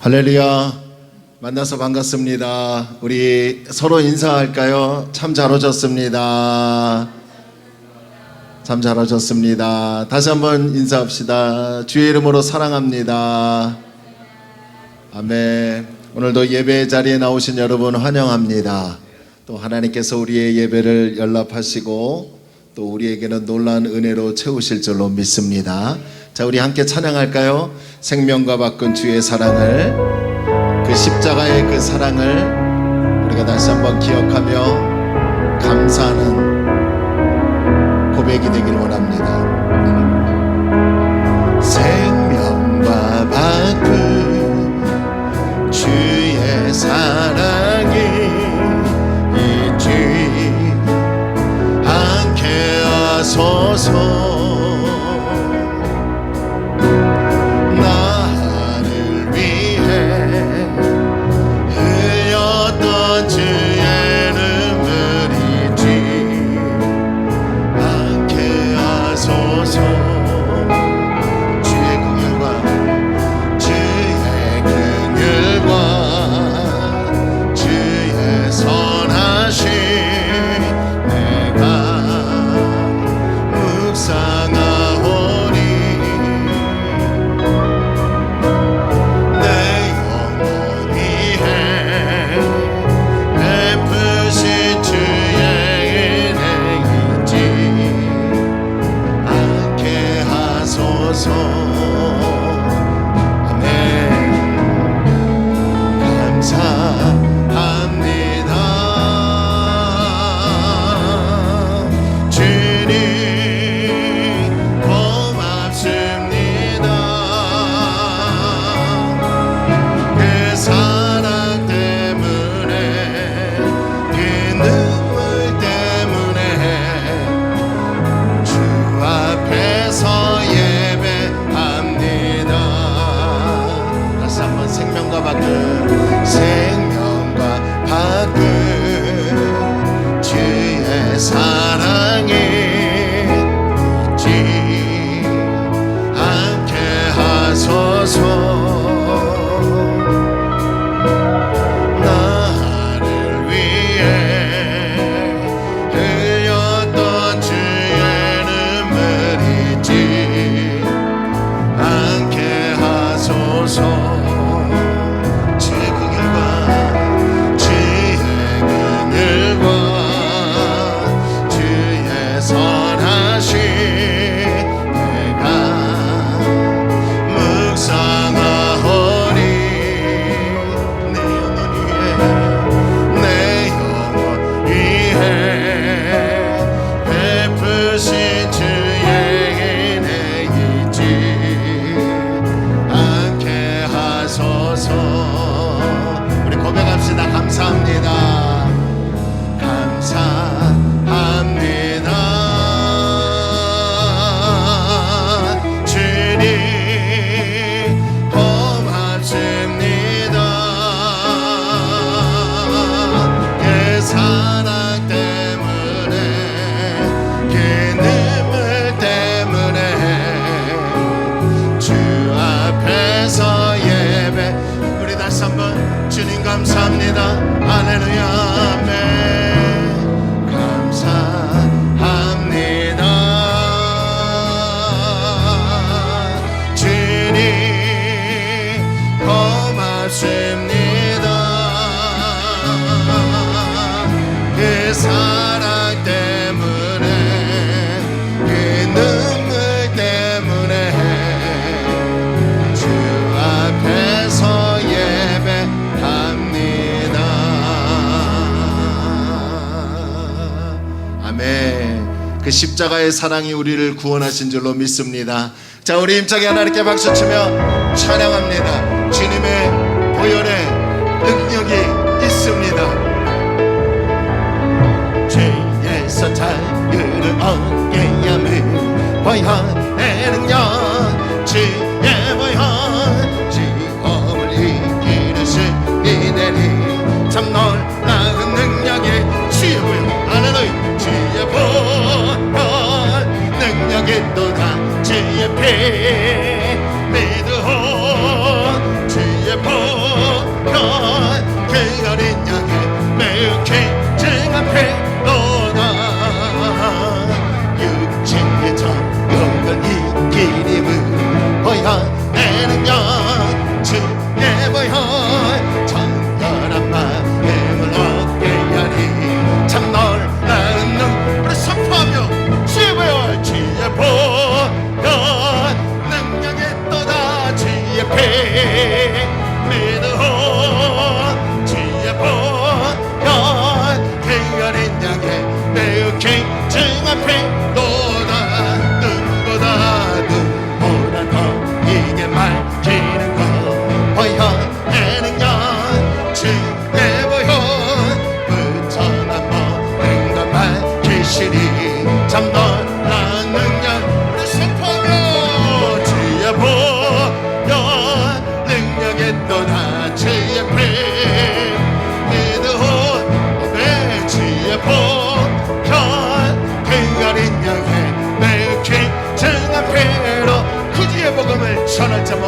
할렐루야. 만나서 반갑습니다. 우리 서로 인사할까요? 참 잘 오셨습니다. 참 잘 오셨습니다. 다시 한번 인사합시다. 주의 이름으로 사랑합니다. 아멘. 오늘도 예배 자리에 나오신 여러분 환영합니다. 또 하나님께서 우리의 예배를 연락하시고 또 우리에게는 놀라운 은혜로 채우실 줄로 믿습니다. 자, 우리 함께 찬양할까요? 생명과 바꾼 주의 사랑을, 그 십자가의 그 사랑을 우리가 다시 한번 기억하며 감사하는 고백이 되길 원합니다. 생명과 바꾼 주의 사랑이 잊지 않게 하소서. 생명과 바꾼 주의 사랑이 잊지 않게 하소서. 나를 위해 흘렸던 주의 눈물 잊지 않게 하소서. 우리 고백합시다. 감사합니다. 감사합니다. 주님 고맙습니다. 그 사랑 때문에, 그 눈물 때문에 주 앞에서 우리 다시 한번 주님 감사합니다. 할렐루야. 아멘. 감사합니다. 주님 고맙습니다. 그 사랑 때문에, 그 눈물 때문에 주 앞에서 예배합니다. 아멘. 그 십자가의 사랑이 우리를 구원하신 줄로 믿습니다. 자, 우리 힘차게 하나님께 박수치며 찬양합니다. 주님의 보혈의 능력이 있습니다. 죄에서 자유를 얻게 함을 보혈의 능력, 주의 보혈 지옥을 이기는 이내리 참 놀라운 능력이 주의 보혈. 할렐루야. 주의 보혈 능력이 또다. 주의 피 믿으오. 주의 보혈 하시니 참 놀라운 능력 선포하며 주의 보혈 능력에 또다 주의 피 믿으오 내 주의 보혈 행하린 영에 매우 굉장한 피로 구주의 복음을 전할 자모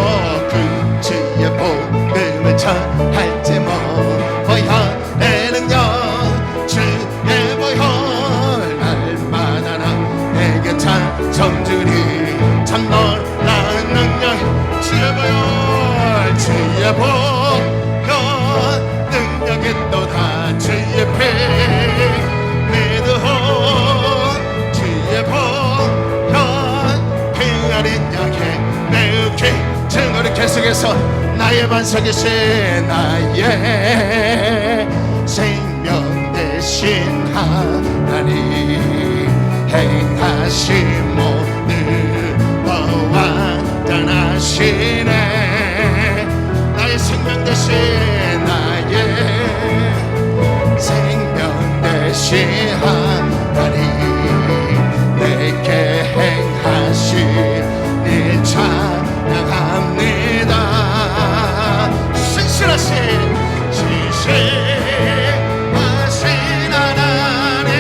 구주의 복음을 전할 자모 보혈의 능력 주의 보혈 날마다 나에게 찬송주니 참 놀라운 능력 주의 보혈 주의 보혈 능력이 또다 주의 피 믿으오 주의 보혈 행하린 양에 매우 증거를 계속해서 나의 반석이신 나의 생명 대신 하나님 행하신 모든 너와 떠나시네 나의 생명 대신 나의 생명 대신 하나님 내게 행하시니 찬양합니다 신실하신 하나님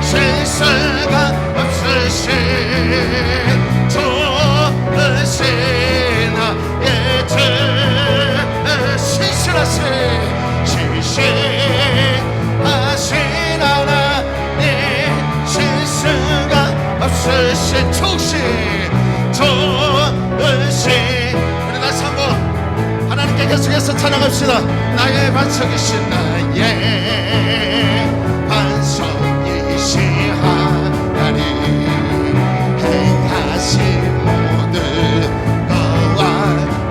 실수가 없으신 좋으신 나의 주 신실하신 하나님 실수가 없으신 좋으신 우리 다시 한번 하나님께 계속해서 찬양합시다 나의 반석이신 나의 반석이신 하나님 행하신 모든 거와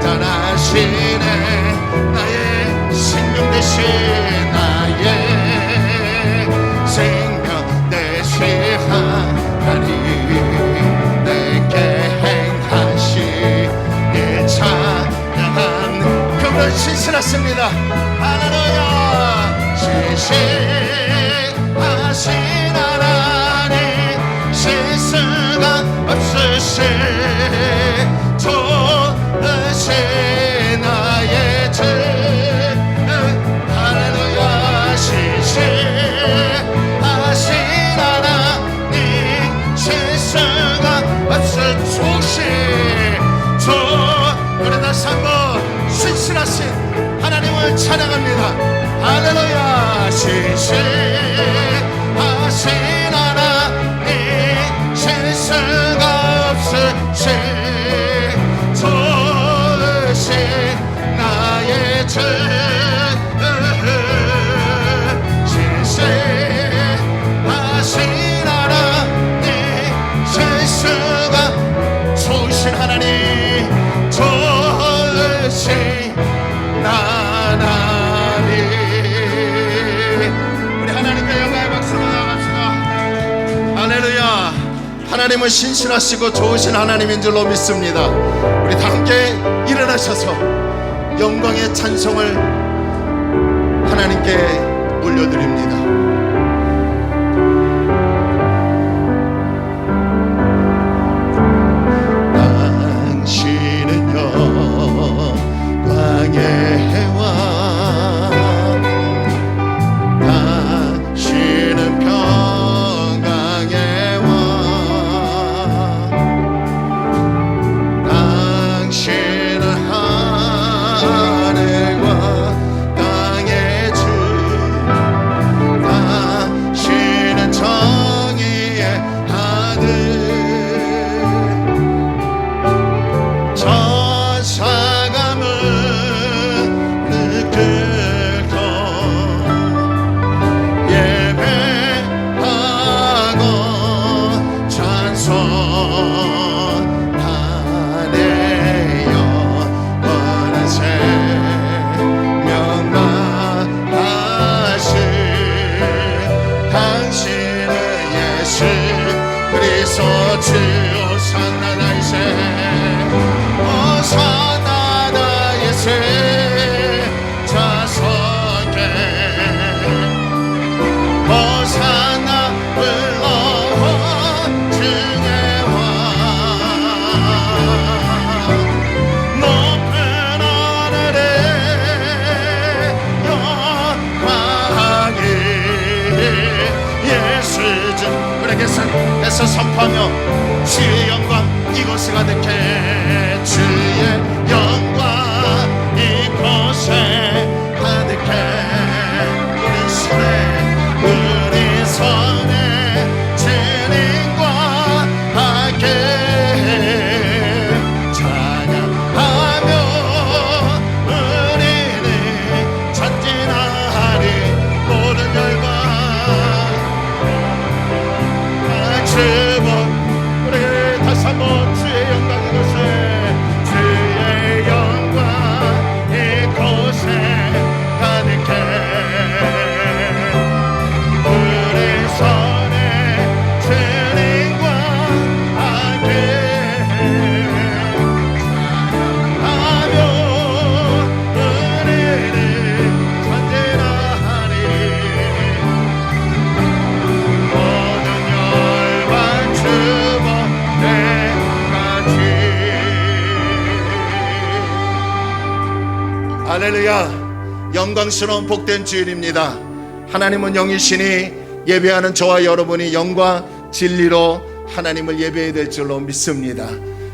떠나시네 나의 생명 대신 나의 생명 대신 하나님 내게 행하시니 찬양하는 그분은 신실하십니다 할렐루야 신실하신 하나님 실수가 없으신 좋으신 나의 주 할렐루야 신실하신 하나님 실수가 없으신 좋으신 우리 다시 한번 신실하신 하나님을 찬양합니다 할렐루야 신실하신 하나님 실수가 없으신 좋으신 나의 주 신실하신 하나님 실수가 좋으신 하나님 좋으신 하나님 우리 하나님께 영광의 박수로 나갑시다 할렐루야 하나님은 신실하시고 좋으신 하나님인 줄로 믿습니다 우리 다 함께 일어나셔서 영광의 찬송을 하나님께 올려드립니다 호산나 불러 것에서 선포하며 주의 영광 이곳에 가득해 주의 영광 이곳에 가득해 우리 손에 주님과 함께 찬양하며 우리는 전진하리 모든 열방 주복 우리 다시 한번 주의 영광 이곳에 주의 영광 이곳에 가득해 우리 손에 주님과 함께 찬양하며 우리는 전진하리 모든 열방 주복 내같이 할렐루야. 영광스러운 복된 주일입니다. 하나님은 영이시니 예배하는 저와 여러분이 영과 진리로 하나님을 예배해야 될 줄로 믿습니다.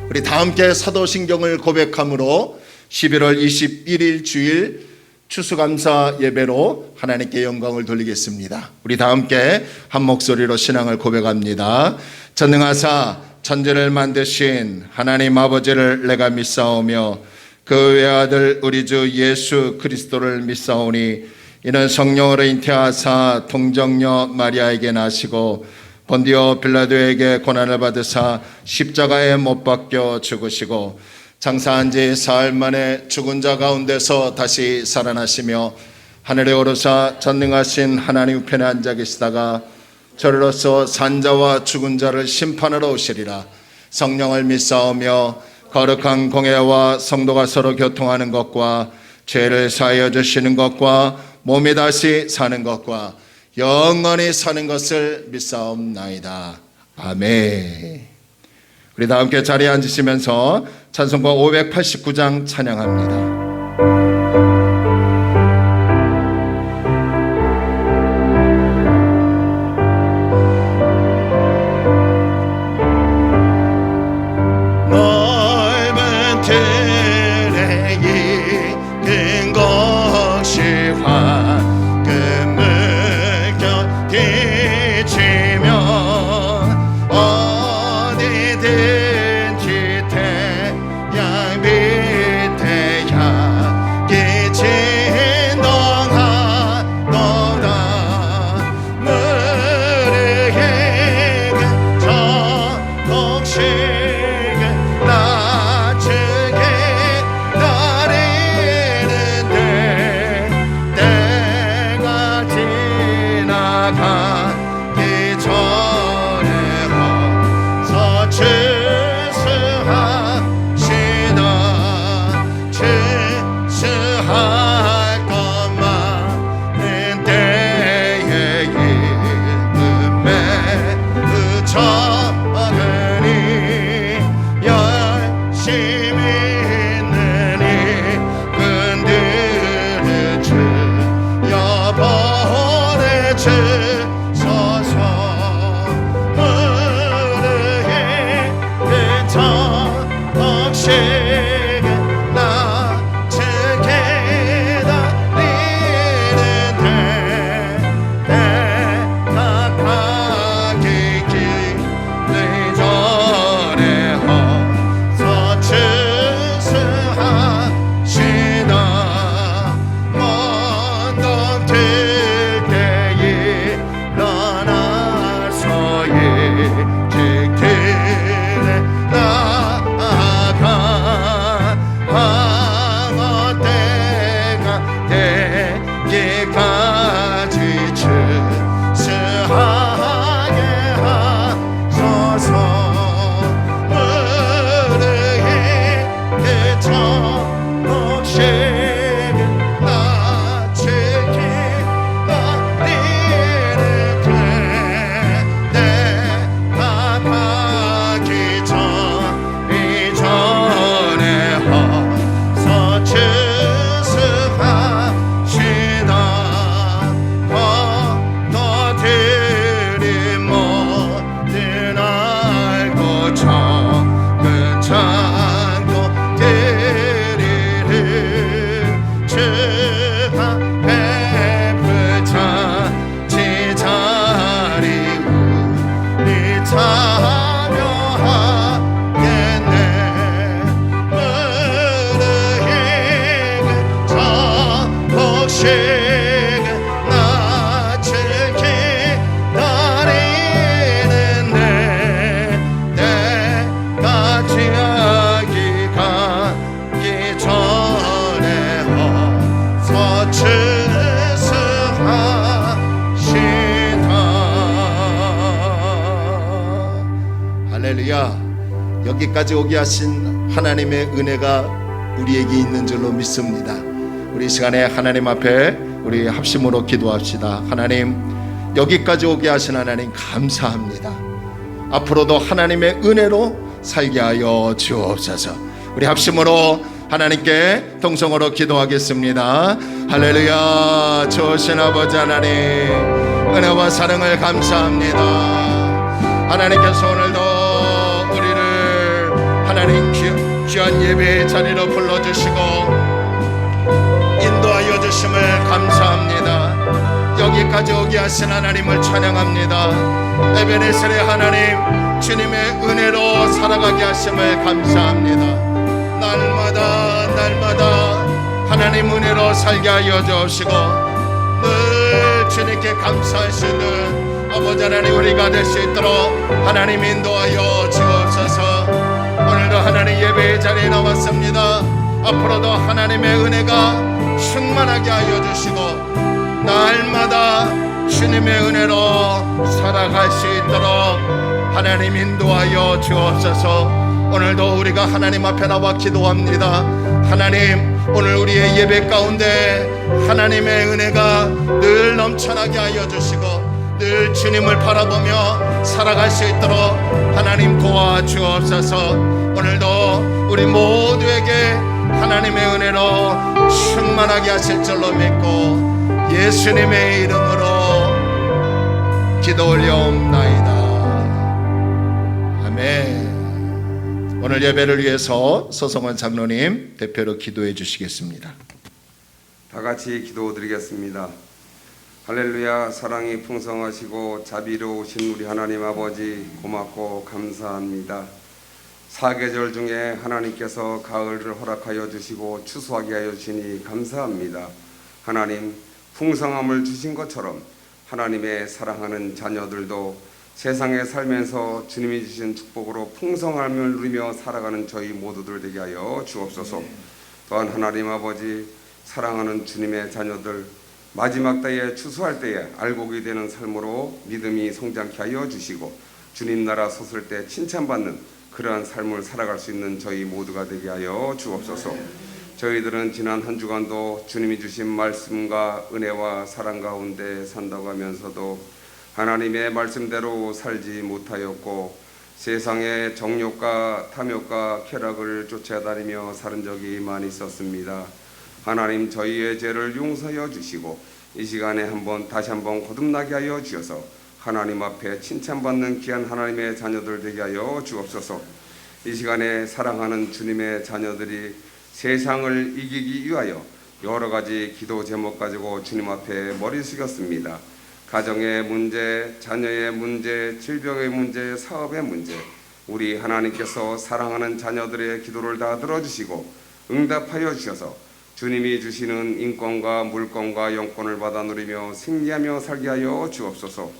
우리 다 함께 사도신경을 고백함으로 11월 21일 주일 추수감사 예배로 하나님께 영광을 돌리겠습니다. 우리 다 함께 한 목소리로 신앙을 고백합니다. 전능하사 천지를 만드신 하나님 아버지를 내가 믿사오며 그 외아들 우리 주 예수 그리스도를 믿사오니 이는 성령으로 잉태하사 동정녀 마리아에게 나시고 본디오 빌라도에게 고난을 받으사 십자가에 못 박혀 죽으시고 장사한 지 사흘 만에 죽은 자 가운데서 다시 살아나시며 하늘에 오르사 전능하신 하나님 우편에 앉아 계시다가 저리로서 산자와 죽은 자를 심판하러 오시리라. 성령을 믿사오며 거룩한 공예와 성도가 서로 교통하는 것과 죄를 사하여 주시는 것과 몸이 다시 사는 것과 영원히 사는 것을 믿사옵나이다. 아멘. 우리 다 함께 자리에 앉으시면서 찬송가 589장 찬양합니다. 할렐루야. 여기까지 오게 하신 하나님의 은혜가 우리에게 있는 줄로 믿습니다. 우리 시간에 하나님 앞에 우리 합심으로 기도합시다. 하나님, 여기까지 오게 하신 하나님 감사합니다. 앞으로도 하나님의 은혜로 살게 하여 주옵소서. 우리 합심으로 하나님께 동성으로 기도하겠습니다. 할렐루야. 좋으신 아버지 하나님, 은혜와 사랑을 감사합니다. 하나님께서 오늘도 우리를 하나님 귀한 예배의 자리로 불러주시고 인도하여 주심을 감사합니다. 여기까지 오게 하신 하나님을 찬양합니다. 에베네셀의 하나님, 주님의 은혜로 살아가게 하심을 감사합니다. 날마다 하나님 은혜로 살게 하여 주시고 늘 주님께 감사할 수 있는 아버지 하나님 우리가 될 수 있도록 하나님 인도하여 주옵소서. 오늘도 하나님 예배의 자리에 나왔습니다. 앞으로도 하나님의 은혜가 충만하게 하여 주시고 날마다 주님의 은혜로 살아갈 수 있도록 하나님 인도하여 주옵소서. 오늘도 우리가 하나님 앞에 나와 기도합니다. 하나님, 오늘 우리의 예배 가운데 하나님의 은혜가 늘 넘쳐나게 하여 주시고 늘 주님을 바라보며 살아갈 수 있도록 하나님 도와주옵소서. 오늘도 우리 모두에게 하나님의 은혜로 충만하게 하실 줄로 믿고 예수님의 이름으로 기도 올려옵나이다. 아멘. 오늘 예배를 위해서 서성원 장로님 대표로 기도해 주시겠습니다. 다 같이 기도드리겠습니다. 할렐루야. 사랑이 풍성하시고 자비로우신 우리 하나님 아버지, 고맙고 감사합니다. 사계절 중에 하나님께서 가을을 허락하여 주시고 추수하게 하여 주시니 감사합니다. 하나님, 풍성함을 주신 것처럼 하나님의 사랑하는 자녀들도 세상에 살면서 주님이 주신 축복으로 풍성함을 누리며 살아가는 저희 모두들 되게 하여 주옵소서. 또한 하나님 아버지, 사랑하는 주님의 자녀들 마지막 때에 추수할 때에 알곡이 되는 삶으로 믿음이 성장케 하여 주시고 주님 나라 섰을 때 칭찬받는 그러한 삶을 살아갈 수 있는 저희 모두가 되게 하여 주옵소서. 저희들은 지난 한 주간도 주님이 주신 말씀과 은혜와 사랑 가운데 산다고 하면서도 하나님의 말씀대로 살지 못하였고 세상의 정욕과 탐욕과 쾌락을 쫓아다니며 사는 적이 많이 있었습니다. 하나님, 저희의 죄를 용서하여 주시고 이 시간에 다시 한번 거듭나게 하여 주셔서 하나님 앞에 칭찬받는 귀한 하나님의 자녀들 되게 하여 주옵소서. 이 시간에 사랑하는 주님의 자녀들이 세상을 이기기 위하여 여러 가지 기도 제목 가지고 주님 앞에 머리 숙였습니다. 가정의 문제, 자녀의 문제, 질병의 문제, 사업의 문제, 우리 하나님께서 사랑하는 자녀들의 기도를 다 들어주시고 응답하여 주셔서 주님이 주시는 인권과 물권과 영권을 받아 누리며 승리하며 살게 하여 주옵소서.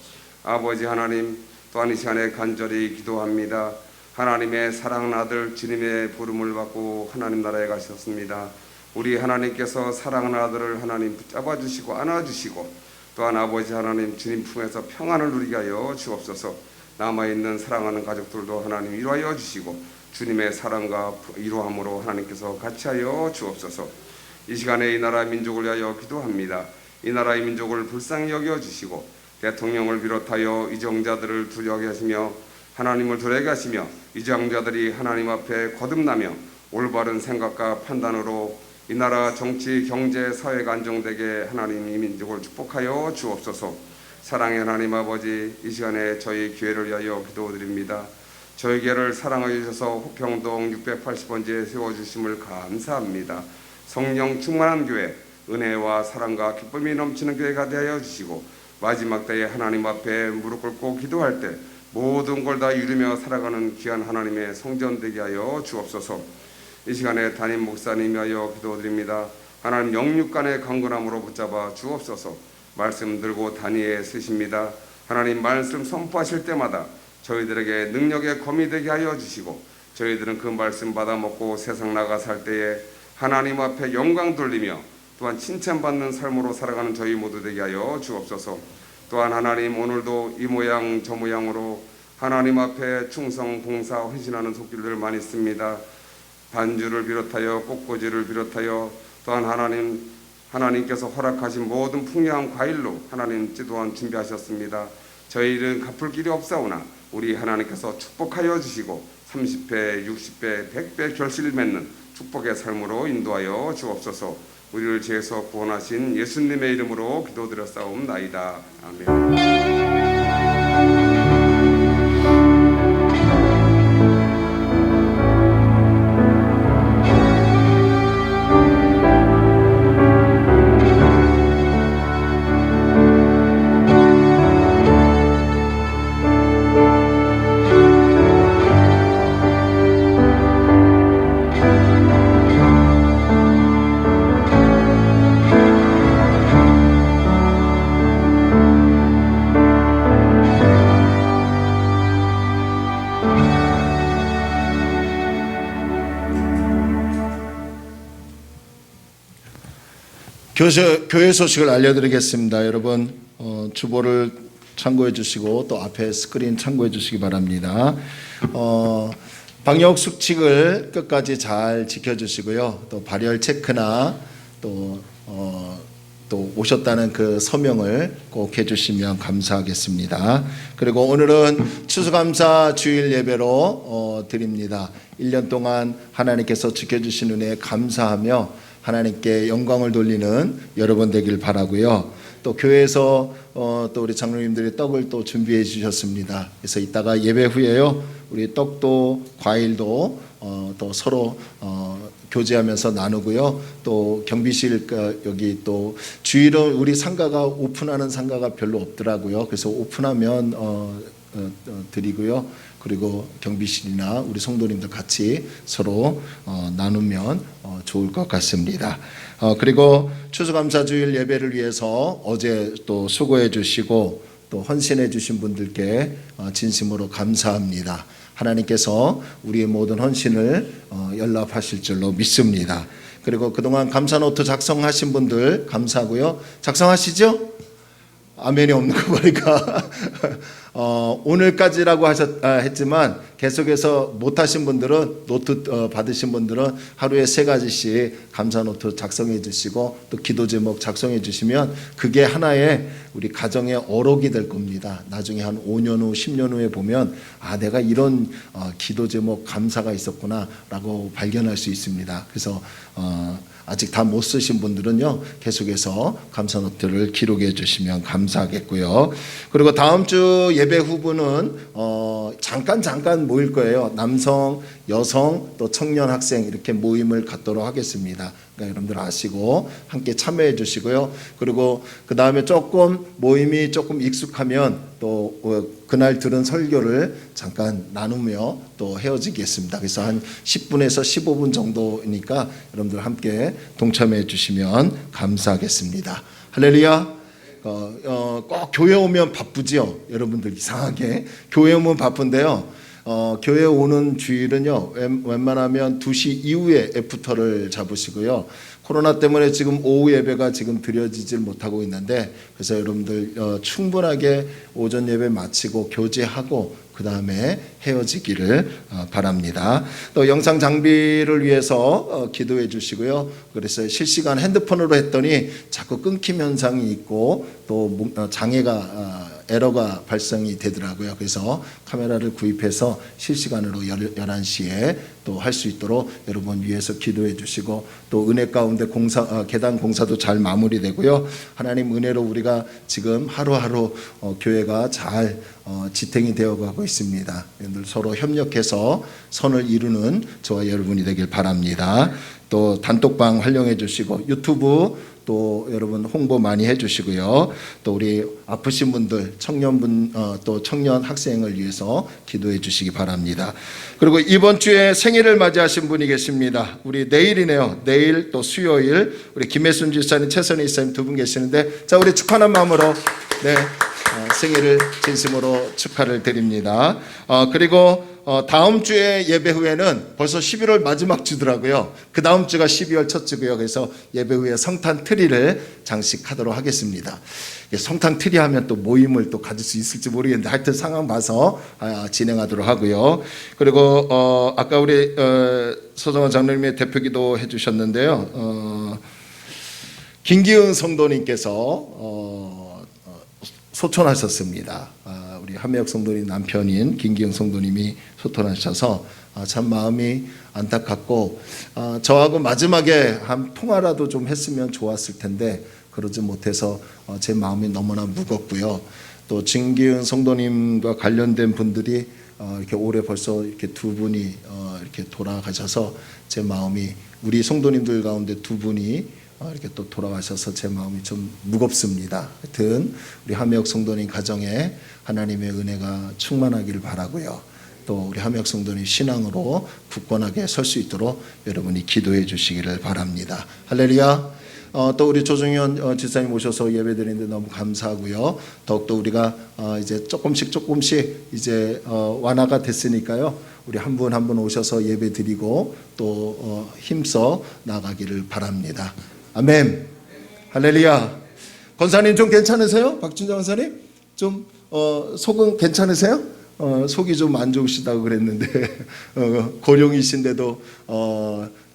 아버지 하나님, 또한 이 시간에 간절히 기도합니다. 하나님의 사랑하는 아들 주님의 부름을 받고 하나님 나라에 가셨습니다. 우리 하나님께서 사랑하는 아들을 하나님 붙잡아 주시고 안아 주시고 또한 아버지 하나님, 주님 품에서 평안을 누리게 하여 주옵소서. 남아있는 사랑하는 가족들도 하나님 위로하여 주시고 주님의 사랑과 위로함으로 하나님께서 같이 하여 주옵소서. 이 시간에 이 나라 민족을 위하여 기도합니다. 이 나라의 민족을 불쌍히 여겨 주시고 대통령을 비롯하여 이정자들을 두려워하게 하시며 하나님을 두려워하게 하시며 이정자들이 하나님 앞에 거듭나며 올바른 생각과 판단으로 이 나라 정치, 경제, 사회가 안정되게 하나님 이 민족을 축복하여 주옵소서. 사랑의 하나님 아버지, 이 시간에 저희 교회를 위하여 기도드립니다. 저희 교회를 사랑하여 주셔서 호평동 680번지에 세워주심을 감사합니다. 성령 충만한 교회, 은혜와 사랑과 기쁨이 넘치는 교회가 되어 주시고 마지막 때에 하나님 앞에 무릎 꿇고 기도할 때 모든 걸 다 이루며 살아가는 귀한 하나님의 성전 되게 하여 주옵소서. 이 시간에 담임 목사님이여 기도드립니다. 하나님 영육간의 강건함으로 붙잡아 주옵소서. 말씀 들고 단위에 쓰십니다. 하나님 말씀 선포하실 때마다 저희들에게 능력의 검이 되게 하여 주시고 저희들은 그 말씀 받아 먹고 세상 나가 살 때에 하나님 앞에 영광 돌리며 또한 칭찬받는 삶으로 살아가는 저희 모두 되게 하여 주옵소서. 또한 하나님 오늘도 이 모양 저 모양으로 하나님 앞에 충성, 봉사, 헌신하는 속길들을 많이 씁니다. 반주를 비롯하여 꽃꽂이를 비롯하여 또한 하나님께서 허락하신 모든 풍요한 과일로 하나님 또한 준비하셨습니다. 저희는 갚을 길이 없사오나 우리 하나님께서 축복하여 주시고 30배, 60배, 100배 결실을 맺는 축복의 삶으로 인도하여 주옵소서. 우리를 죄에서 구원하신 예수님의 이름으로 기도드렸사옵나이다. 아멘. 교회 소식을 알려드리겠습니다. 여러분 주보를 참고해 주시고 또 앞에 스크린 참고해 주시기 바랍니다. 방역 수칙을 끝까지 잘 지켜주시고요. 또 발열 체크나 또 오셨다는 그 서명을 꼭 해주시면 감사하겠습니다. 그리고 오늘은 추수감사 주일 예배로 드립니다. 1년 동안 하나님께서 지켜주신 은혜에 감사하며 하나님께 영광을 돌리는 여러분 되길 바라고요. 또 교회에서 또 우리 장로님들이 떡을 또 준비해 주셨습니다. 그래서 이따가 예배 후에요, 우리 떡도 과일도 또 서로 교제하면서 나누고요. 또 경비실 여기 또 주일은 우리 상가가 오픈하는 상가가 별로 없더라고요. 그래서 오픈하면 드리고요. 그리고 경비실이나 우리 성도님들 같이 서로 나누면 좋을 것 같습니다. 그리고 추수감사주일 예배를 위해서 어제 또 수고해 주시고 또 헌신해 주신 분들께 진심으로 감사합니다. 하나님께서 우리의 모든 헌신을 연락하실 줄로 믿습니다. 그리고 그동안 감사노트 작성하신 분들 감사하고요. 작성하시죠? 아멘이 없는 거 보니까 오늘까지라고 했지만 계속해서 못하신 분들은 노트 받으신 분들은 하루에 3가지씩 감사 노트 작성해 주시고 또 기도 제목 작성해 주시면 그게 하나의 우리 가정의 어록이 될 겁니다. 나중에 한 5년 후 10년 후에 보면 내가 이런 기도 제목 감사가 있었구나 라고 발견할 수 있습니다. 그래서 아직 다 못 쓰신 분들은요 계속해서 감사 노트를 기록해 주시면 감사하겠고요. 그리고 다음 주 예배 후보는 잠깐 모일 거예요. 남성, 여성, 또 청년 학생 이렇게 모임을 갖도록 하겠습니다. 그러니까 여러분들 아시고 함께 참여해 주시고요. 그리고 그 다음에 모임이 조금 익숙하면 또 그날 들은 설교를 잠깐 나누며 또 헤어지겠습니다. 그래서 한 10분에서 15분 정도니까 여러분들 함께 동참해 주시면 감사하겠습니다. 할렐루야. 꼭 교회 오면 바쁘지요. 여러분들 이상하게 교회 오면 바쁜데요. 교회 오는 주일은요 웬만하면 2시 이후에 애프터를 잡으시고요. 코로나 때문에 지금 오후 예배가 지금 드려지질 못하고 있는데 그래서 여러분들 충분하게 오전 예배 마치고 교제하고 그 다음에 헤어지기를 바랍니다. 또 영상 장비를 위해서 기도해 주시고요. 그래서 실시간 핸드폰으로 했더니 자꾸 끊김 현상이 있고 또 장애가 에러가 발생이 되더라고요. 그래서 카메라를 구입해서 실시간으로 11시에 또 할 수 있도록 여러분 위해서 기도해 주시고 또 은혜 가운데 계단 공사도 잘 마무리되고요. 하나님 은혜로 우리가 지금 하루하루 교회가 잘 지탱이 되어가고 있습니다. 여러분들 서로 협력해서 선을 이루는 저와 여러분이 되길 바랍니다. 또 단톡방 활용해 주시고 유튜브 또 여러분 홍보 많이 해주시고요. 또 우리 아프신 분들, 또 청년 학생을 위해서 기도해 주시기 바랍니다. 그리고 이번 주에 생일을 맞이하신 분이 계십니다. 우리 내일이네요. 내일 또 수요일 우리 김혜순 집사님, 최선희 집사님 두 분 계시는데 자 우리 축하하는 마음으로 생일을 진심으로 축하를 드립니다. 그리고 다음 주에 예배 후에는 벌써 11월 마지막 주더라고요. 그 다음 주가 12월 첫 주고요. 그래서 예배 후에 성탄 트리를 장식하도록 하겠습니다. 성탄 트리 하면 또 모임을 또 가질 수 있을지 모르겠는데 하여튼 상황 봐서 진행하도록 하고요. 그리고 아까 우리 소정원 장로님의 대표기도 해주셨는데요. 김기은 성도님께서 소천하셨습니다. 우리 한매혁 성도님 남편인 김기영 성도님이 소천하셔서 참 마음이 안타깝고 저하고 마지막에 한 통화라도 좀 했으면 좋았을 텐데 그러지 못해서 제 마음이 너무나 무겁고요. 또 김기영 성도님과 관련된 분들이 이렇게 올해 벌써 이렇게 두 분이 이렇게 돌아가셔서 제 마음이 우리 성도님들 가운데 두 분이 이렇게 또 돌아가셔서 제 마음이 좀 무겁습니다. 하여튼 우리 한매혁 성도님 가정에 하나님의 은혜가 충만하기를 바라고요. 또 우리 한매혁 성도님 신앙으로 굳건하게 설 수 있도록 여러분이 기도해 주시기를 바랍니다. 할렐루야. 또 우리 조정현 지사님 오셔서 예배드리는데 너무 감사하고요. 더욱더 우리가 이제 조금씩 이제 완화가 됐으니까요. 우리 한 분 한 분 오셔서 예배드리고 또 힘써 나가기를 바랍니다. 아멘. 할렐루야. 권사님 좀 괜찮으세요? 박준자 권사님? 좀 속은 괜찮으세요? 속이 좀 안 좋으시다고 그랬는데 고령이신데도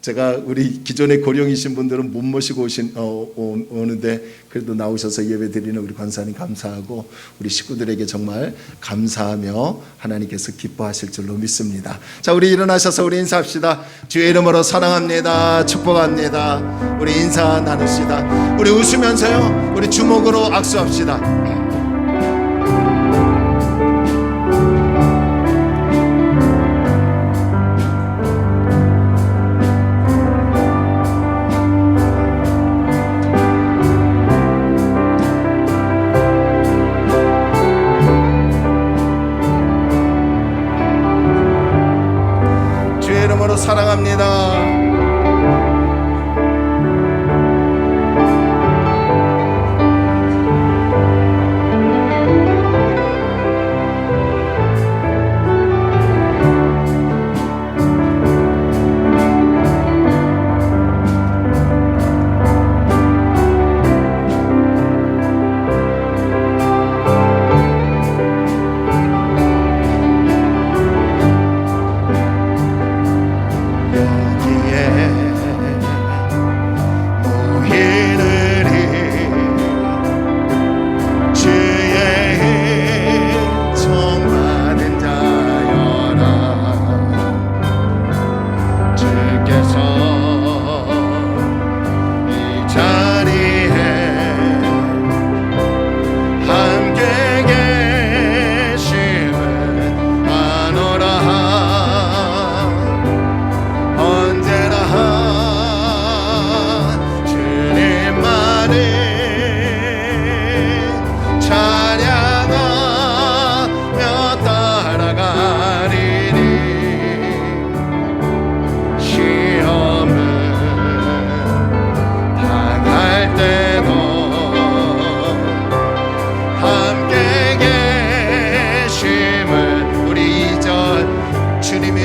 제가 우리 기존에 고령이신 분들은 못 모시고 오는데 그래도 나오셔서 예배드리는 우리 권사님 감사하고 우리 식구들에게 정말 감사하며 하나님께서 기뻐하실 줄로 믿습니다. 자, 우리 일어나셔서 우리 인사합시다. 주의 이름으로 사랑합니다. 축복합니다. 우리 인사 나눕시다. 우리 웃으면서요. 우리 주먹으로 악수합시다. 사랑합니다.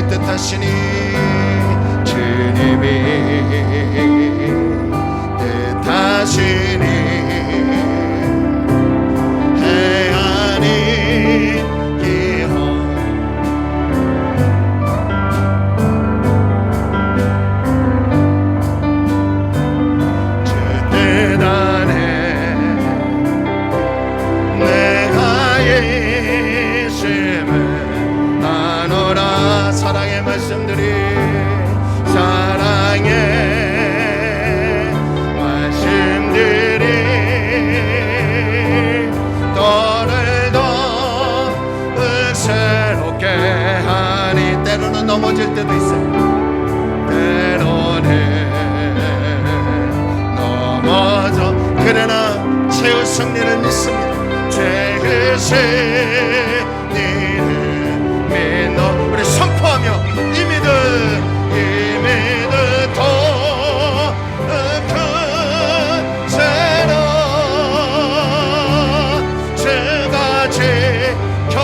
뜻하시니 주님이 뜻하시니 해안이 기억 주 뜻안에 내가 예수를 아노라. 사랑의 말씀들이 사랑의 말씀들이 너를 더 의스럽게 하니 때로는 넘어질 때도 있어요. 때로는 넘어져 그러나 최후 승리를 믿습니다. 최후 승리를 믿어 우리 선포하며 이미드 더 큰 죄로 주가 지켜주신다.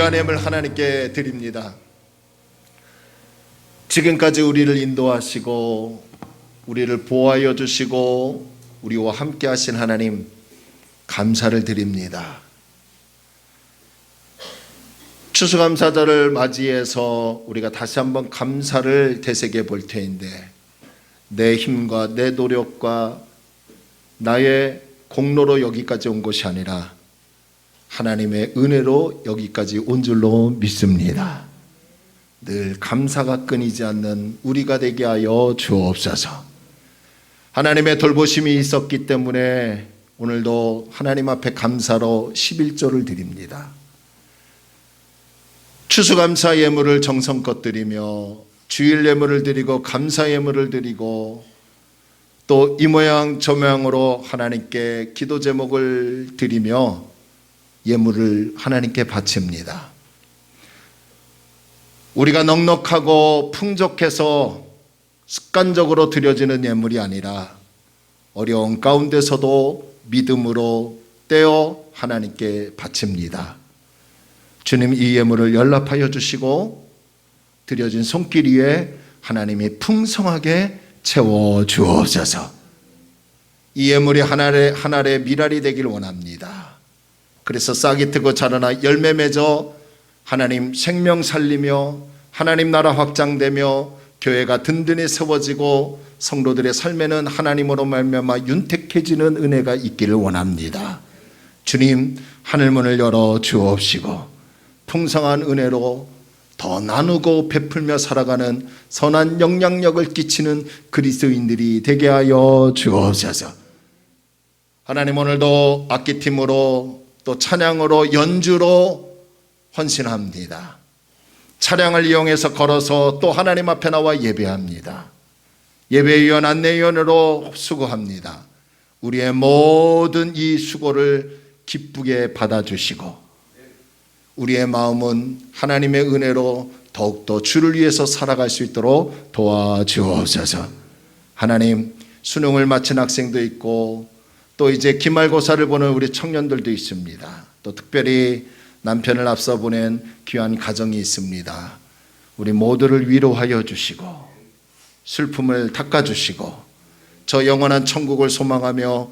귀한 예물 하나님께 드립니다. 지금까지 우리를 인도하시고 우리를 보호하여 주시고 우리와 함께 하신 하나님 감사를 드립니다. 추수감사절을 맞이해서 우리가 다시 한번 감사를 되새겨 볼 터인데, 내 힘과 내 노력과 나의 공로로 여기까지 온 것이 아니라 하나님의 은혜로 여기까지 온 줄로 믿습니다. 늘 감사가 끊이지 않는 우리가 되게 하여 주옵소서. 하나님의 돌보심이 있었기 때문에 오늘도 하나님 앞에 감사로 11조를 드립니다. 추수감사 예물을 정성껏 드리며 주일 예물을 드리고 감사 예물을 드리고 또 이 모양 저 모양으로 하나님께 기도 제목을 드리며 예물을 하나님께 바칩니다. 우리가 넉넉하고 풍족해서 습관적으로 드려지는 예물이 아니라 어려운 가운데서도 믿음으로 떼어 하나님께 바칩니다. 주님, 이 예물을 연락하여 주시고 드려진 손길 위에 하나님이 풍성하게 채워 주옵소서. 이 예물이 하나의 미랄이 되길 원합니다. 그래서 싹이 트고 자라나 열매 맺어 하나님 생명 살리며 하나님 나라 확장되며 교회가 든든히 세워지고 성도들의 삶에는 하나님으로 말미암아 윤택해지는 은혜가 있기를 원합니다. 주님, 하늘문을 열어 주옵시고 풍성한 은혜로 더 나누고 베풀며 살아가는 선한 영향력을 끼치는 그리스도인들이 되게 하여 주옵소서. 하나님, 오늘도 악기팀으로 또 찬양으로 연주로 헌신합니다. 차량을 이용해서 걸어서 또 하나님 앞에 나와 예배합니다. 예배위원 안내위원으로 수고합니다. 우리의 모든 이 수고를 기쁘게 받아주시고 우리의 마음은 하나님의 은혜로 더욱더 주를 위해서 살아갈 수 있도록 도와주옵소서. 하나님, 수능을 마친 학생도 있고 또 이제 기말고사를 보는 우리 청년들도 있습니다. 또 특별히 남편을 앞서 보낸 귀한 가정이 있습니다. 우리 모두를 위로하여 주시고 슬픔을 닦아주시고 저 영원한 천국을 소망하며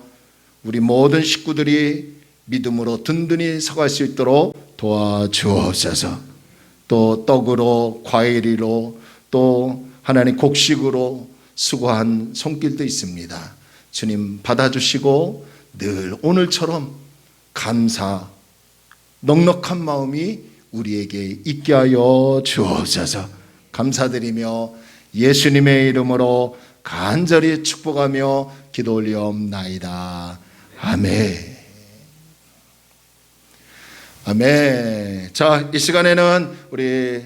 우리 모든 식구들이 믿음으로 든든히 서갈 수 있도록 도와주옵소서. 또 떡으로 과일이로 또 하나님 곡식으로 수고한 손길도 있습니다. 주님, 받아주시고 늘 오늘처럼 감사 넉넉한 마음이 우리에게 있게 하여 주옵소서. 감사드리며 예수님의 이름으로 간절히 축복하며 기도 올리옵나이다. 아멘. 아멘. 자, 이 시간에는 우리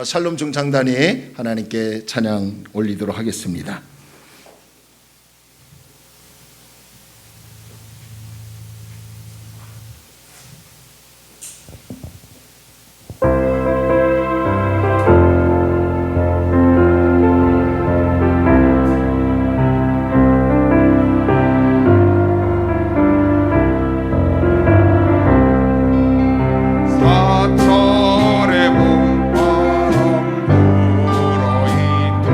샬롬 중창단이 하나님께 찬양 올리도록 하겠습니다. 사철의 봄바람 불어있고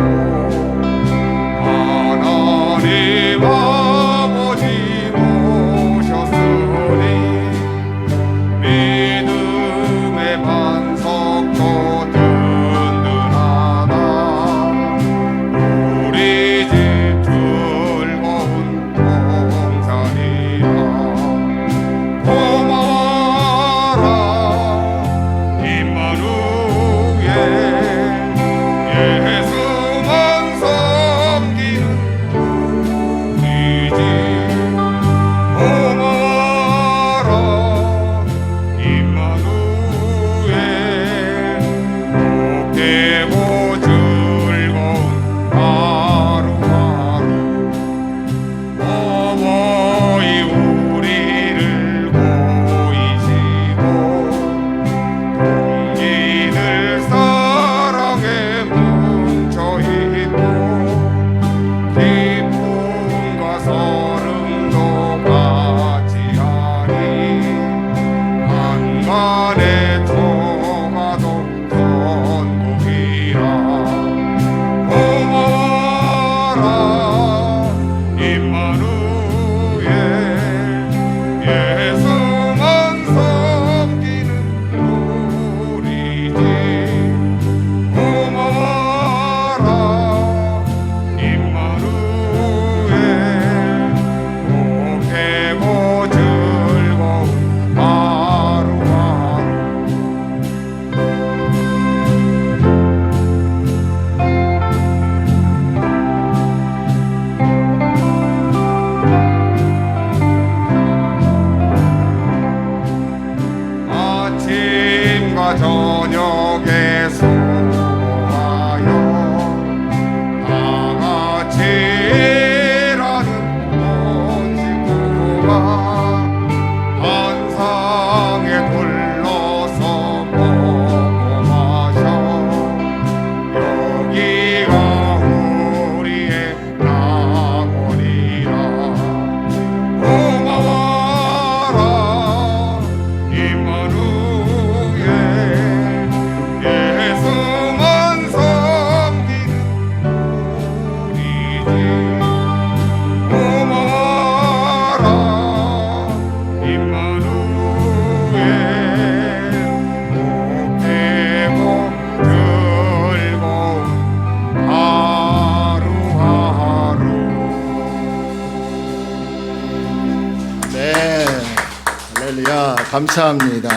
감사합니다.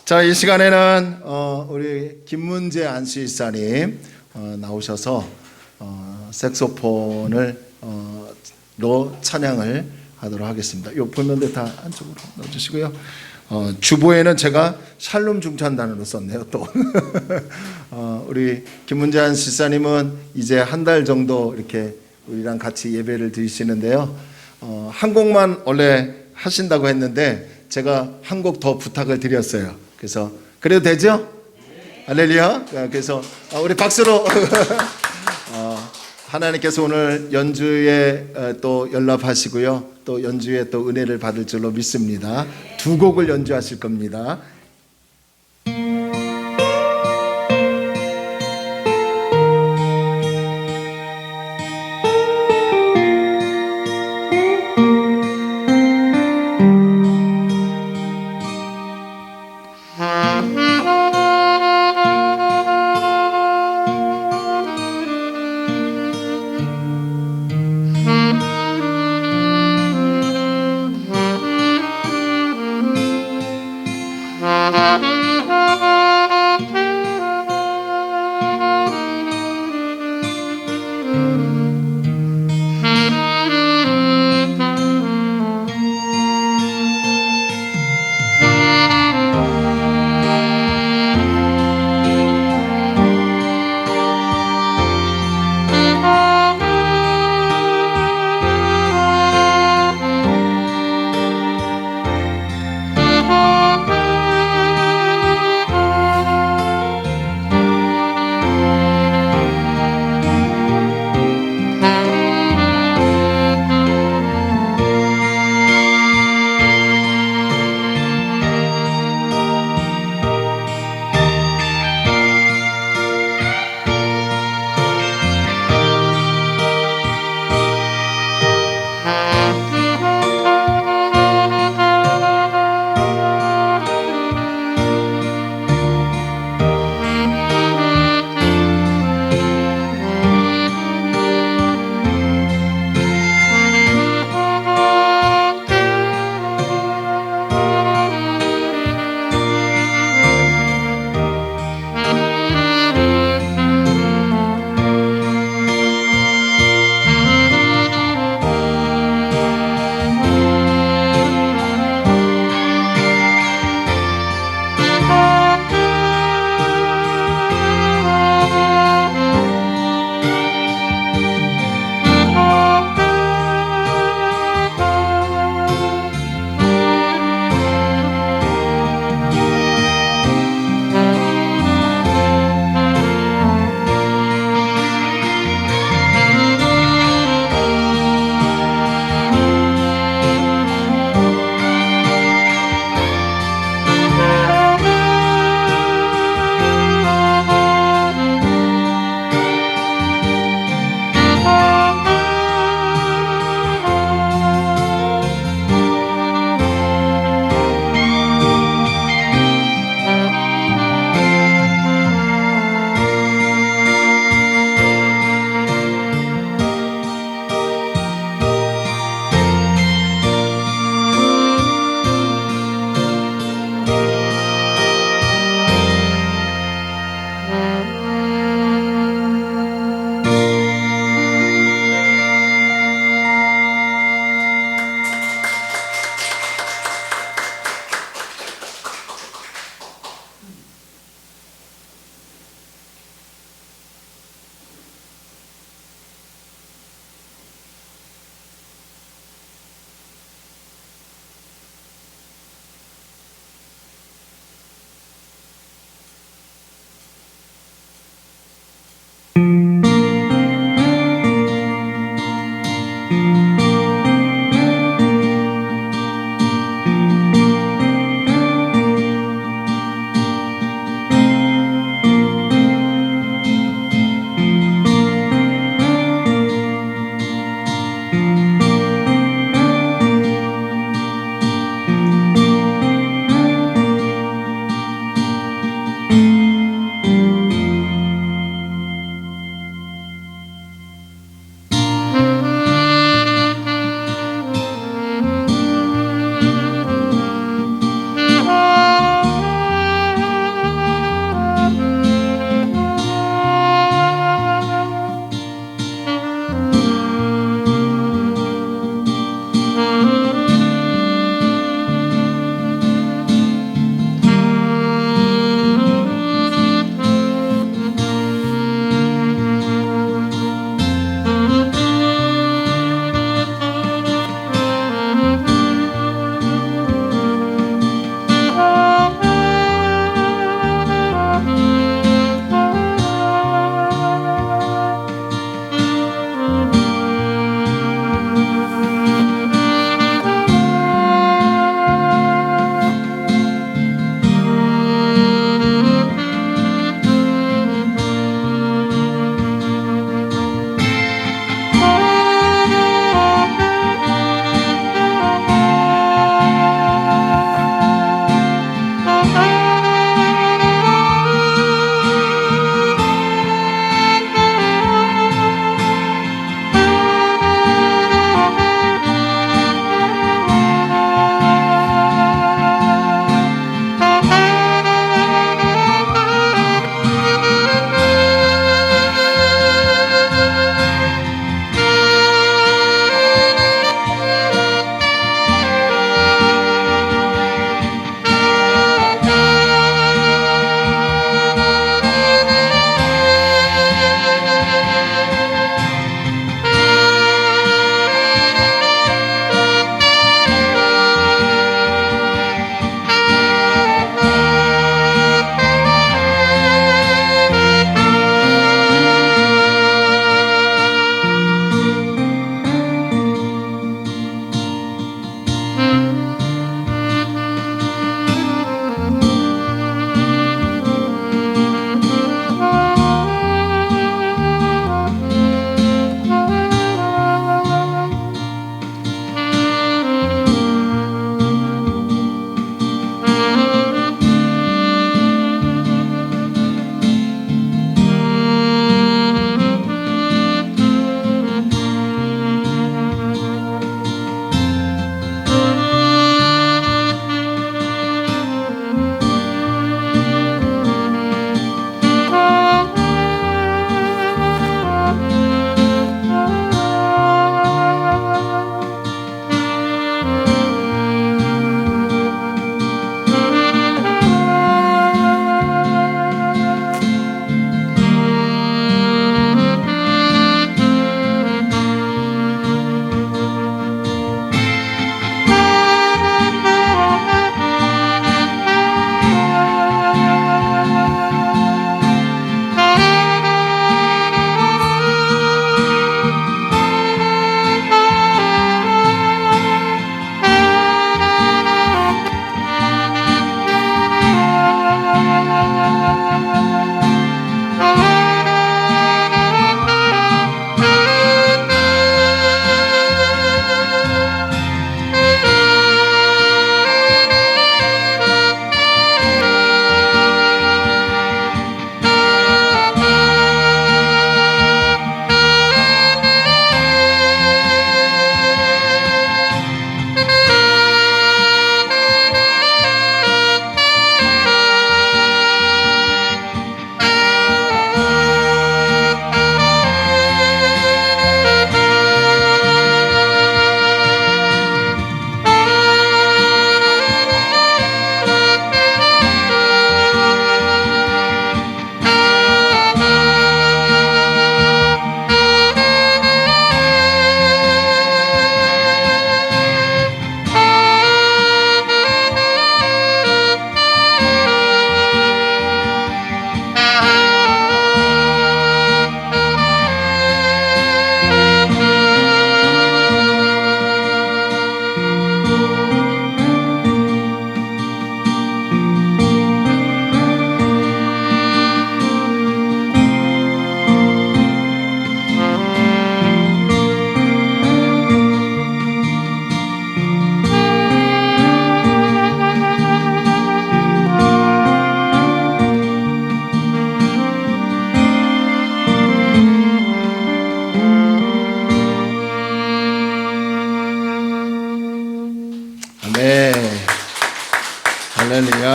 자, 이 시간에는 우리 김문재 안수일사님 나오셔서 색소폰을 로 찬양을 하도록 하겠습니다. 요 보면들 다 안쪽으로 넣어주시고요. 주보에는 제가 샬롬 중찬단으로 썼네요. 또 우리 김문재 안수일사님은 이제 한 달 정도 이렇게 우리랑 같이 예배를 드리시는데요. 한 곡만 원래 하신다고 했는데 제가 한 곡 더 부탁을 드렸어요. 그래서 그래도 되죠? 할렐루야. 그래서 우리 박수로 하나님께서 오늘 연주에 또 연락하시고요. 또 연주에 또 은혜를 받을 줄로 믿습니다. 두 곡을 연주하실 겁니다.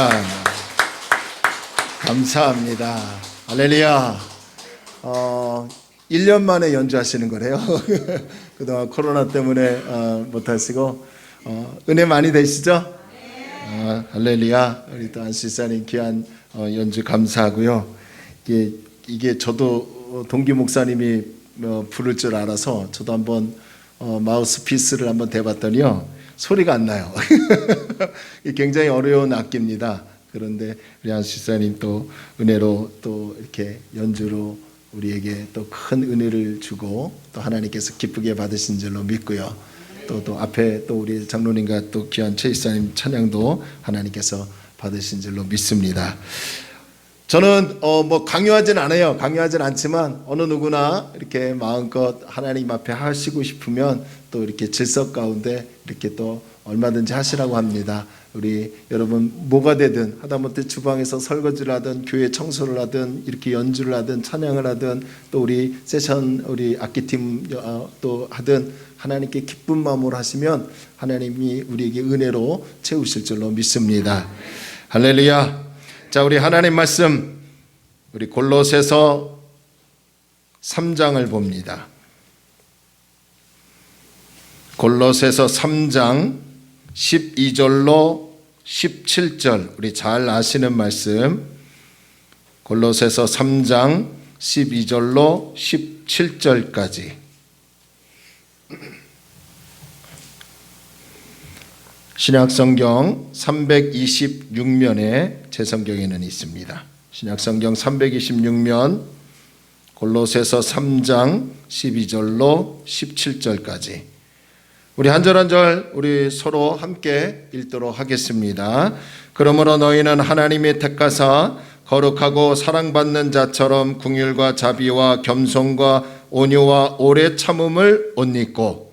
할렐루야. 감사합니다. 할렐루야. 1년 만에 연주하시는 거래요. 그동안 코로나 때문에 못 하시고 은혜 많이 되시죠? 할렐루야. 우리 또 안실사님 귀한 연주 감사하고요. 이게 저도 동기 목사님이 부를 줄 알아서 저도 한번 마우스피스를 한번 대봤더니요, 소리가 안 나요. 굉장히 어려운 악기입니다. 그런데 우리 안실사님 또 은혜로 또 이렇게 연주로 우리에게 또 큰 은혜를 주고 또 하나님께서 기쁘게 받으신 줄로 믿고요. 또 앞에 또 우리 장로님과 또 귀한 최이사님 찬양도 하나님께서 받으신 줄로 믿습니다. 저는 뭐 강요하진 않아요. 강요하진 않지만 어느 누구나 이렇게 마음껏 하나님 앞에 하시고 싶으면 또 이렇게 질서 가운데 이렇게 또 얼마든지 하시라고 합니다. 우리 여러분 뭐가 되든, 하다못해 주방에서 설거지를 하든 교회 청소를 하든 이렇게 연주를 하든 찬양을 하든 또 우리 세션 우리 악기팀 또 하든 하나님께 기쁜 마음으로 하시면 하나님이 우리에게 은혜로 채우실 줄로 믿습니다. 할렐루야. 자, 우리 하나님 말씀 우리 골로새서 3장을 봅니다. 골로새서 3장 12절로 17절, 우리 잘 아시는 말씀, 골로새서 3장 12절로 17절까지. 신약성경 326면에 제 성경에는 있습니다. 신약성경 326면 골로새서 3장 12절로 17절까지. 우리 한 절 한 절 우리 서로 함께 읽도록 하겠습니다. 그러므로 너희는 하나님이 택하사 거룩하고 사랑받는 자처럼 긍휼과 자비와 겸손과 온유와 오래 참음을 옷 입고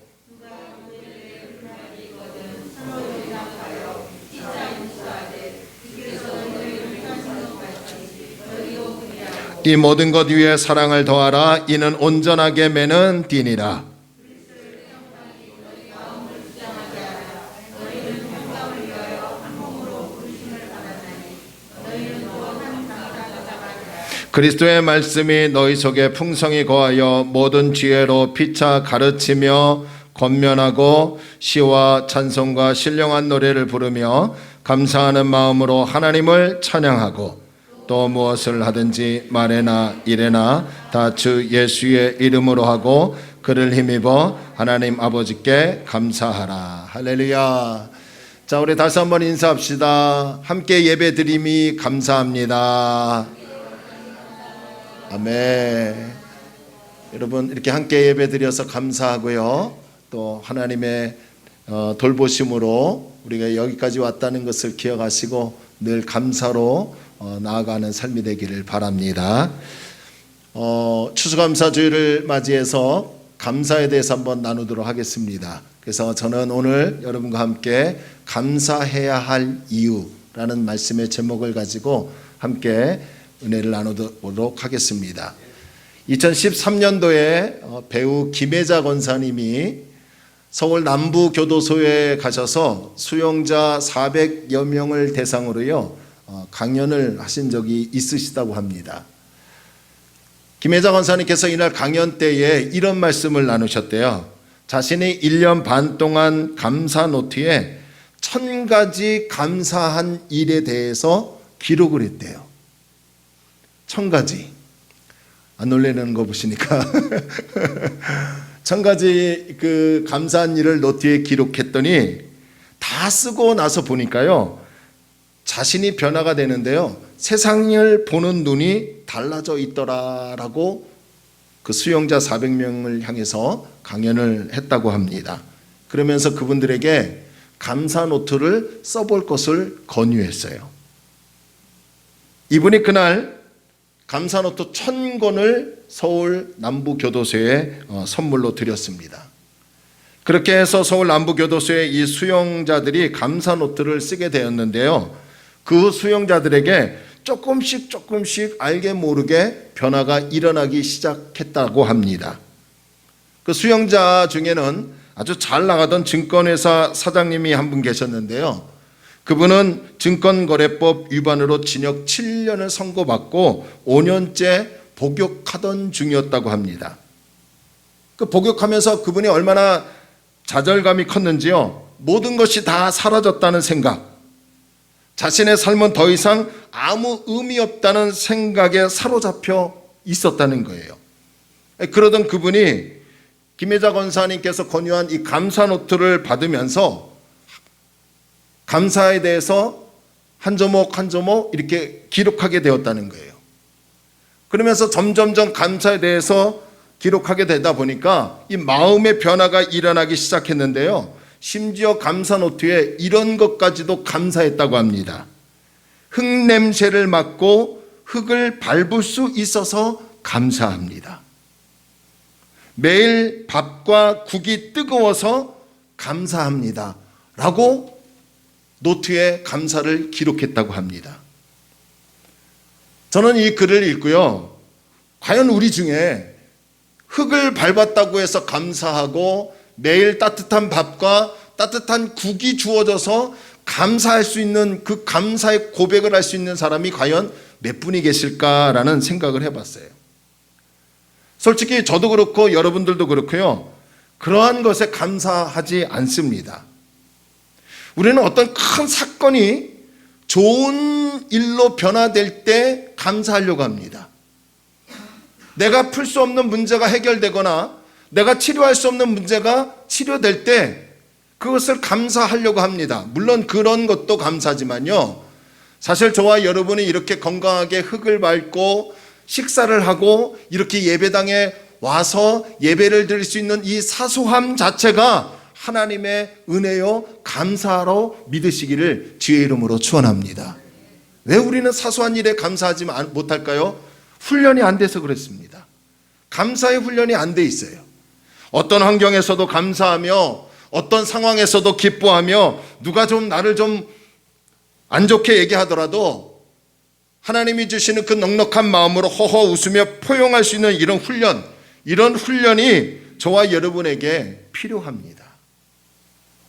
이 모든 것 위에 사랑을 더하라. 이는 온전하게 매는 띠니라. 그리스도의 말씀이 너희 속에 풍성히 거하여 모든 지혜로 피차 가르치며 권면하고 시와 찬송과 신령한 노래를 부르며 감사하는 마음으로 하나님을 찬양하고 또 무엇을 하든지 말에나 일에나 다 주 예수의 이름으로 하고 그를 힘입어 하나님 아버지께 감사하라. 할렐루야. 자, 우리 다시 한번 인사합시다. 함께 예배드림이 감사합니다. 아멘. 여러분 이렇게 함께 예배드려서 감사하고요. 또 하나님의 돌보심으로 우리가 여기까지 왔다는 것을 기억하시고 늘 감사로 나아가는 삶이 되기를 바랍니다. 추수감사주일을 맞이해서 감사에 대해서 한번 나누도록 하겠습니다. 그래서 저는 오늘 여러분과 함께 감사해야 할 이유라는 말씀의 제목을 가지고 함께 은혜를 나누도록 하겠습니다. 2013년도에 배우 김혜자 권사님이 서울 남부교도소에 가셔서 수용자 400여 명을 대상으로요 강연을 하신 적이 있으시다고 합니다. 김혜자 권사님께서 이날 강연 때에 이런 말씀을 나누셨대요. 자신이 1년 반 동안 감사 노트에 1000가지 감사한 일에 대해서 기록을 했대요. 1000가지. 안 놀라는 거 보시니까 1000가지 그 감사한 일을 노트에 기록했더니 다 쓰고 나서 보니까요 자신이 변화가 되는데요 세상을 보는 눈이 달라져 있더라라고 그 수용자 400명을 향해서 강연을 했다고 합니다. 그러면서 그분들에게 감사 노트를 써볼 것을 권유했어요. 이분이 그날 감사노트 1000권을 서울 남부교도소에 선물로 드렸습니다. 그렇게 해서 서울 남부교도소의 이 수용자들이 감사노트를 쓰게 되었는데요. 그 수용자들에게 조금씩 알게 모르게 변화가 일어나기 시작했다고 합니다. 그 수용자 중에는 아주 잘 나가던 증권회사 사장님이 한 분 계셨는데요. 그분은 증권거래법 위반으로 징역 7년을 선고받고 5년째 복역하던 중이었다고 합니다. 그 복역하면서 그분이 얼마나 좌절감이 컸는지요. 모든 것이 다 사라졌다는 생각, 자신의 삶은 더 이상 아무 의미 없다는 생각에 사로잡혀 있었다는 거예요. 그러던 그분이 김혜자 권사님께서 권유한 이 감사 노트를 받으면서 감사에 대해서 한 조목 한 조목 이렇게 기록하게 되었다는 거예요. 그러면서 점점점 감사에 대해서 기록하게 되다 보니까 이 마음의 변화가 일어나기 시작했는데요. 심지어 감사 노트에 이런 것까지도 감사했다고 합니다. 흙 냄새를 맡고 흙을 밟을 수 있어서 감사합니다. 매일 밥과 국이 뜨거워서 감사합니다. 라고 노트에 감사를 기록했다고 합니다. 저는 이 글을 읽고요. 과연 우리 중에 흙을 밟았다고 해서 감사하고 매일 따뜻한 밥과 따뜻한 국이 주어져서 감사할 수 있는 그 감사의 고백을 할 수 있는 사람이 과연 몇 분이 계실까라는 생각을 해봤어요. 솔직히 저도 그렇고 여러분들도 그렇고요. 그러한 것에 감사하지 않습니다. 우리는 어떤 큰 사건이 좋은 일로 변화될 때 감사하려고 합니다. 내가 풀 수 없는 문제가 해결되거나 내가 치료할 수 없는 문제가 치료될 때 그것을 감사하려고 합니다. 물론 그런 것도 감사지만요. 사실 저와 여러분이 이렇게 건강하게 흙을 밟고 식사를 하고 이렇게 예배당에 와서 예배를 드릴 수 있는 이 사소함 자체가 하나님의 은혜요 감사로 믿으시기를 주의 이름으로 축원합니다. 왜 우리는 사소한 일에 감사하지 못할까요? 훈련이 안 돼서 그렇습니다. 감사의 훈련이 안 돼 있어요. 어떤 환경에서도 감사하며 어떤 상황에서도 기뻐하며 누가 좀 나를 좀 안 좋게 얘기하더라도 하나님이 주시는 그 넉넉한 마음으로 허허 웃으며 포용할 수 있는 이런 훈련이 저와 여러분에게 필요합니다.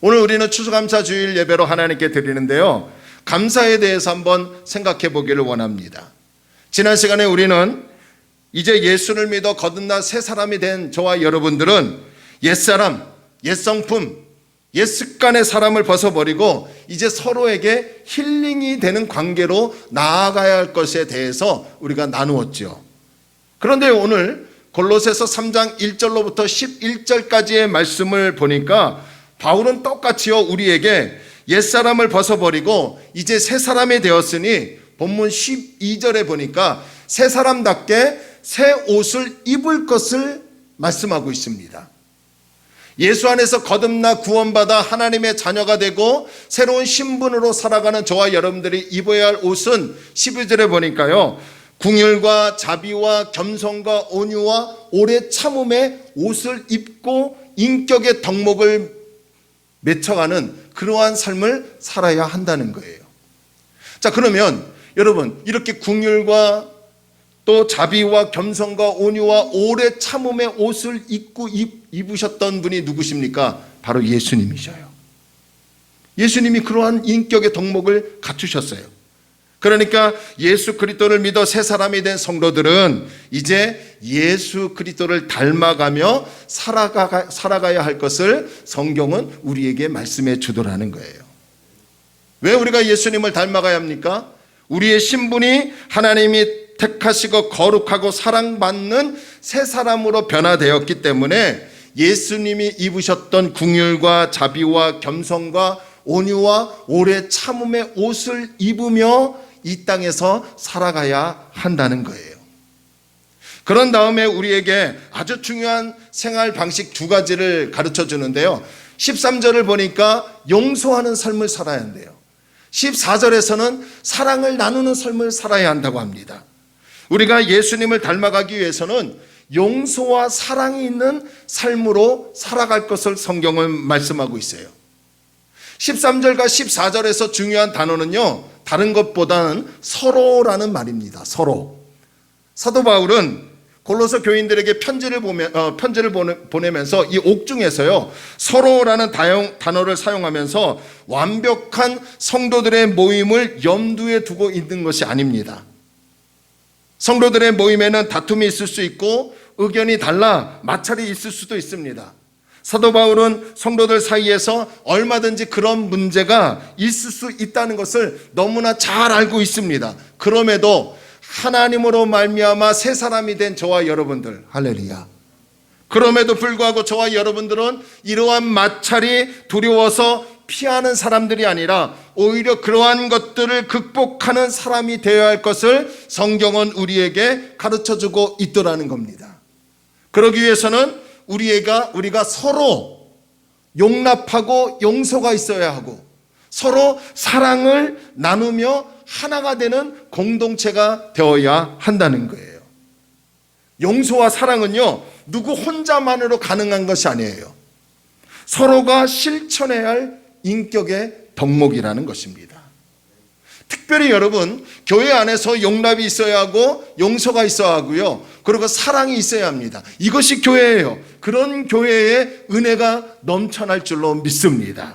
오늘 우리는 추수감사 주일 예배로 하나님께 드리는데요. 감사에 대해서 한번 생각해 보기를 원합니다. 지난 시간에 우리는 이제 예수를 믿어 거듭난 새 사람이 된 저와 여러분들은 옛사람, 옛성품, 옛 습관의 사람을 벗어버리고 이제 서로에게 힐링이 되는 관계로 나아가야 할 것에 대해서 우리가 나누었죠. 그런데 오늘 골로새서 3장 1절로부터 11절까지의 말씀을 보니까 바울은 똑같이요 우리에게 옛사람을 벗어버리고 이제 새 사람이 되었으니 본문 12절에 보니까 새 사람답게 새 옷을 입을 것을 말씀하고 있습니다. 예수 안에서 거듭나 구원받아 하나님의 자녀가 되고 새로운 신분으로 살아가는 저와 여러분들이 입어야 할 옷은 12절에 보니까요 긍휼과 자비와 겸손과 온유와 오래 참음의 옷을 입고 인격의 덕목을 맺혀가는 그러한 삶을 살아야 한다는 거예요. 자, 그러면 여러분 이렇게 긍휼과 또 자비와 겸손과 온유와 오래 참음의 옷을 입으셨던 분이 누구십니까? 바로 예수님이셔요. 예수님이 그러한 인격의 덕목을 갖추셨어요. 그러니까 예수 그리스도를 믿어 새 사람이 된 성도들은 이제 예수 그리스도를 닮아가며 살아가야 할 것을 성경은 우리에게 말씀해 주더라는 거예요. 왜 우리가 예수님을 닮아가야 합니까? 우리의 신분이 하나님이 택하시고 거룩하고 사랑받는 새 사람으로 변화되었기 때문에 예수님이 입으셨던 긍휼과 자비와 겸손과 온유와 오래 참음의 옷을 입으며 이 땅에서 살아가야 한다는 거예요. 그런 다음에 우리에게 아주 중요한 생활 방식 두 가지를 가르쳐 주는데요. 13절을 보니까 용서하는 삶을 살아야 한대요. 14절에서는 사랑을 나누는 삶을 살아야 한다고 합니다. 우리가 예수님을 닮아가기 위해서는 용서와 사랑이 있는 삶으로 살아갈 것을 성경은 말씀하고 있어요. 13절과 14절에서 중요한 단어는요, 다른 것보다는 서로라는 말입니다. 서로. 사도 바울은 골로새 교인들에게 편지를 보내면서 이 옥중에서요, 서로라는 단어를 사용하면서 완벽한 성도들의 모임을 염두에 두고 있는 것이 아닙니다. 성도들의 모임에는 다툼이 있을 수 있고 의견이 달라 마찰이 있을 수도 있습니다. 사도 바울은 성도들 사이에서 얼마든지 그런 문제가 있을 수 있다는 것을 너무나 잘 알고 있습니다. 그럼에도 하나님으로 말미암아 새 사람이 된 저와 여러분들, 할렐루야, 그럼에도 불구하고 저와 여러분들은 이러한 마찰이 두려워서 피하는 사람들이 아니라 오히려 그러한 것들을 극복하는 사람이 되어야 할 것을 성경은 우리에게 가르쳐주고 있더라는 겁니다. 그러기 위해서는 우리가 서로 용납하고 용서가 있어야 하고 서로 사랑을 나누며 하나가 되는 공동체가 되어야 한다는 거예요. 용서와 사랑은요, 누구 혼자만으로 가능한 것이 아니에요. 서로가 실천해야 할 인격의 덕목이라는 것입니다. 특별히 여러분, 교회 안에서 용납이 있어야 하고 용서가 있어야 하고요, 그리고 사랑이 있어야 합니다. 이것이 교회예요. 그런 교회에 은혜가 넘쳐날 줄로 믿습니다.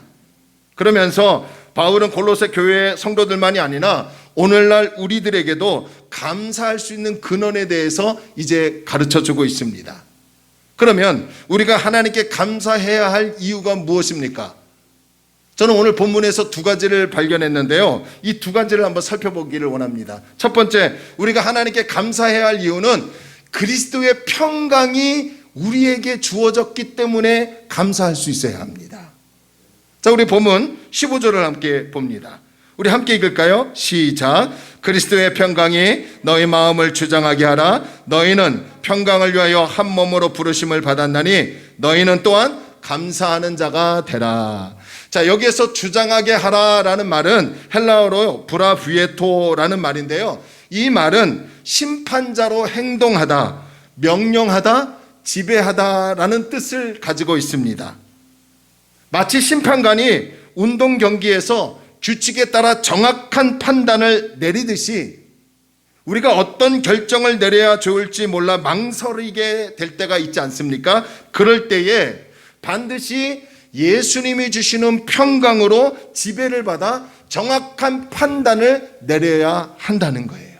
그러면서 바울은 골로새 교회 성도들만이 아니라 오늘날 우리들에게도 감사할 수 있는 근원에 대해서 이제 가르쳐주고 있습니다. 그러면 우리가 하나님께 감사해야 할 이유가 무엇입니까? 저는 오늘 본문에서 두 가지를 발견했는데요, 이 두 가지를 한번 살펴보기를 원합니다. 첫 번째, 우리가 하나님께 감사해야 할 이유는 그리스도의 평강이 우리에게 주어졌기 때문에 감사할 수 있어야 합니다. 자, 우리 본문 15절을 함께 봅니다. 우리 함께 읽을까요? 시작. 그리스도의 평강이 너희 마음을 주장하게 하라. 너희는 평강을 위하여 한 몸으로 부르심을 받았나니 너희는 또한 감사하는 자가 되라. 자, 여기에서 주장하게 하라라는 말은 헬라어로 브라비에토라는 말인데요, 이 말은 심판자로 행동하다, 명령하다, 지배하다라는 뜻을 가지고 있습니다. 마치 심판관이 운동 경기에서 규칙에 따라 정확한 판단을 내리듯이 우리가 어떤 결정을 내려야 좋을지 몰라 망설이게 될 때가 있지 않습니까? 그럴 때에 반드시 예수님이 주시는 평강으로 지배를 받아 정확한 판단을 내려야 한다는 거예요.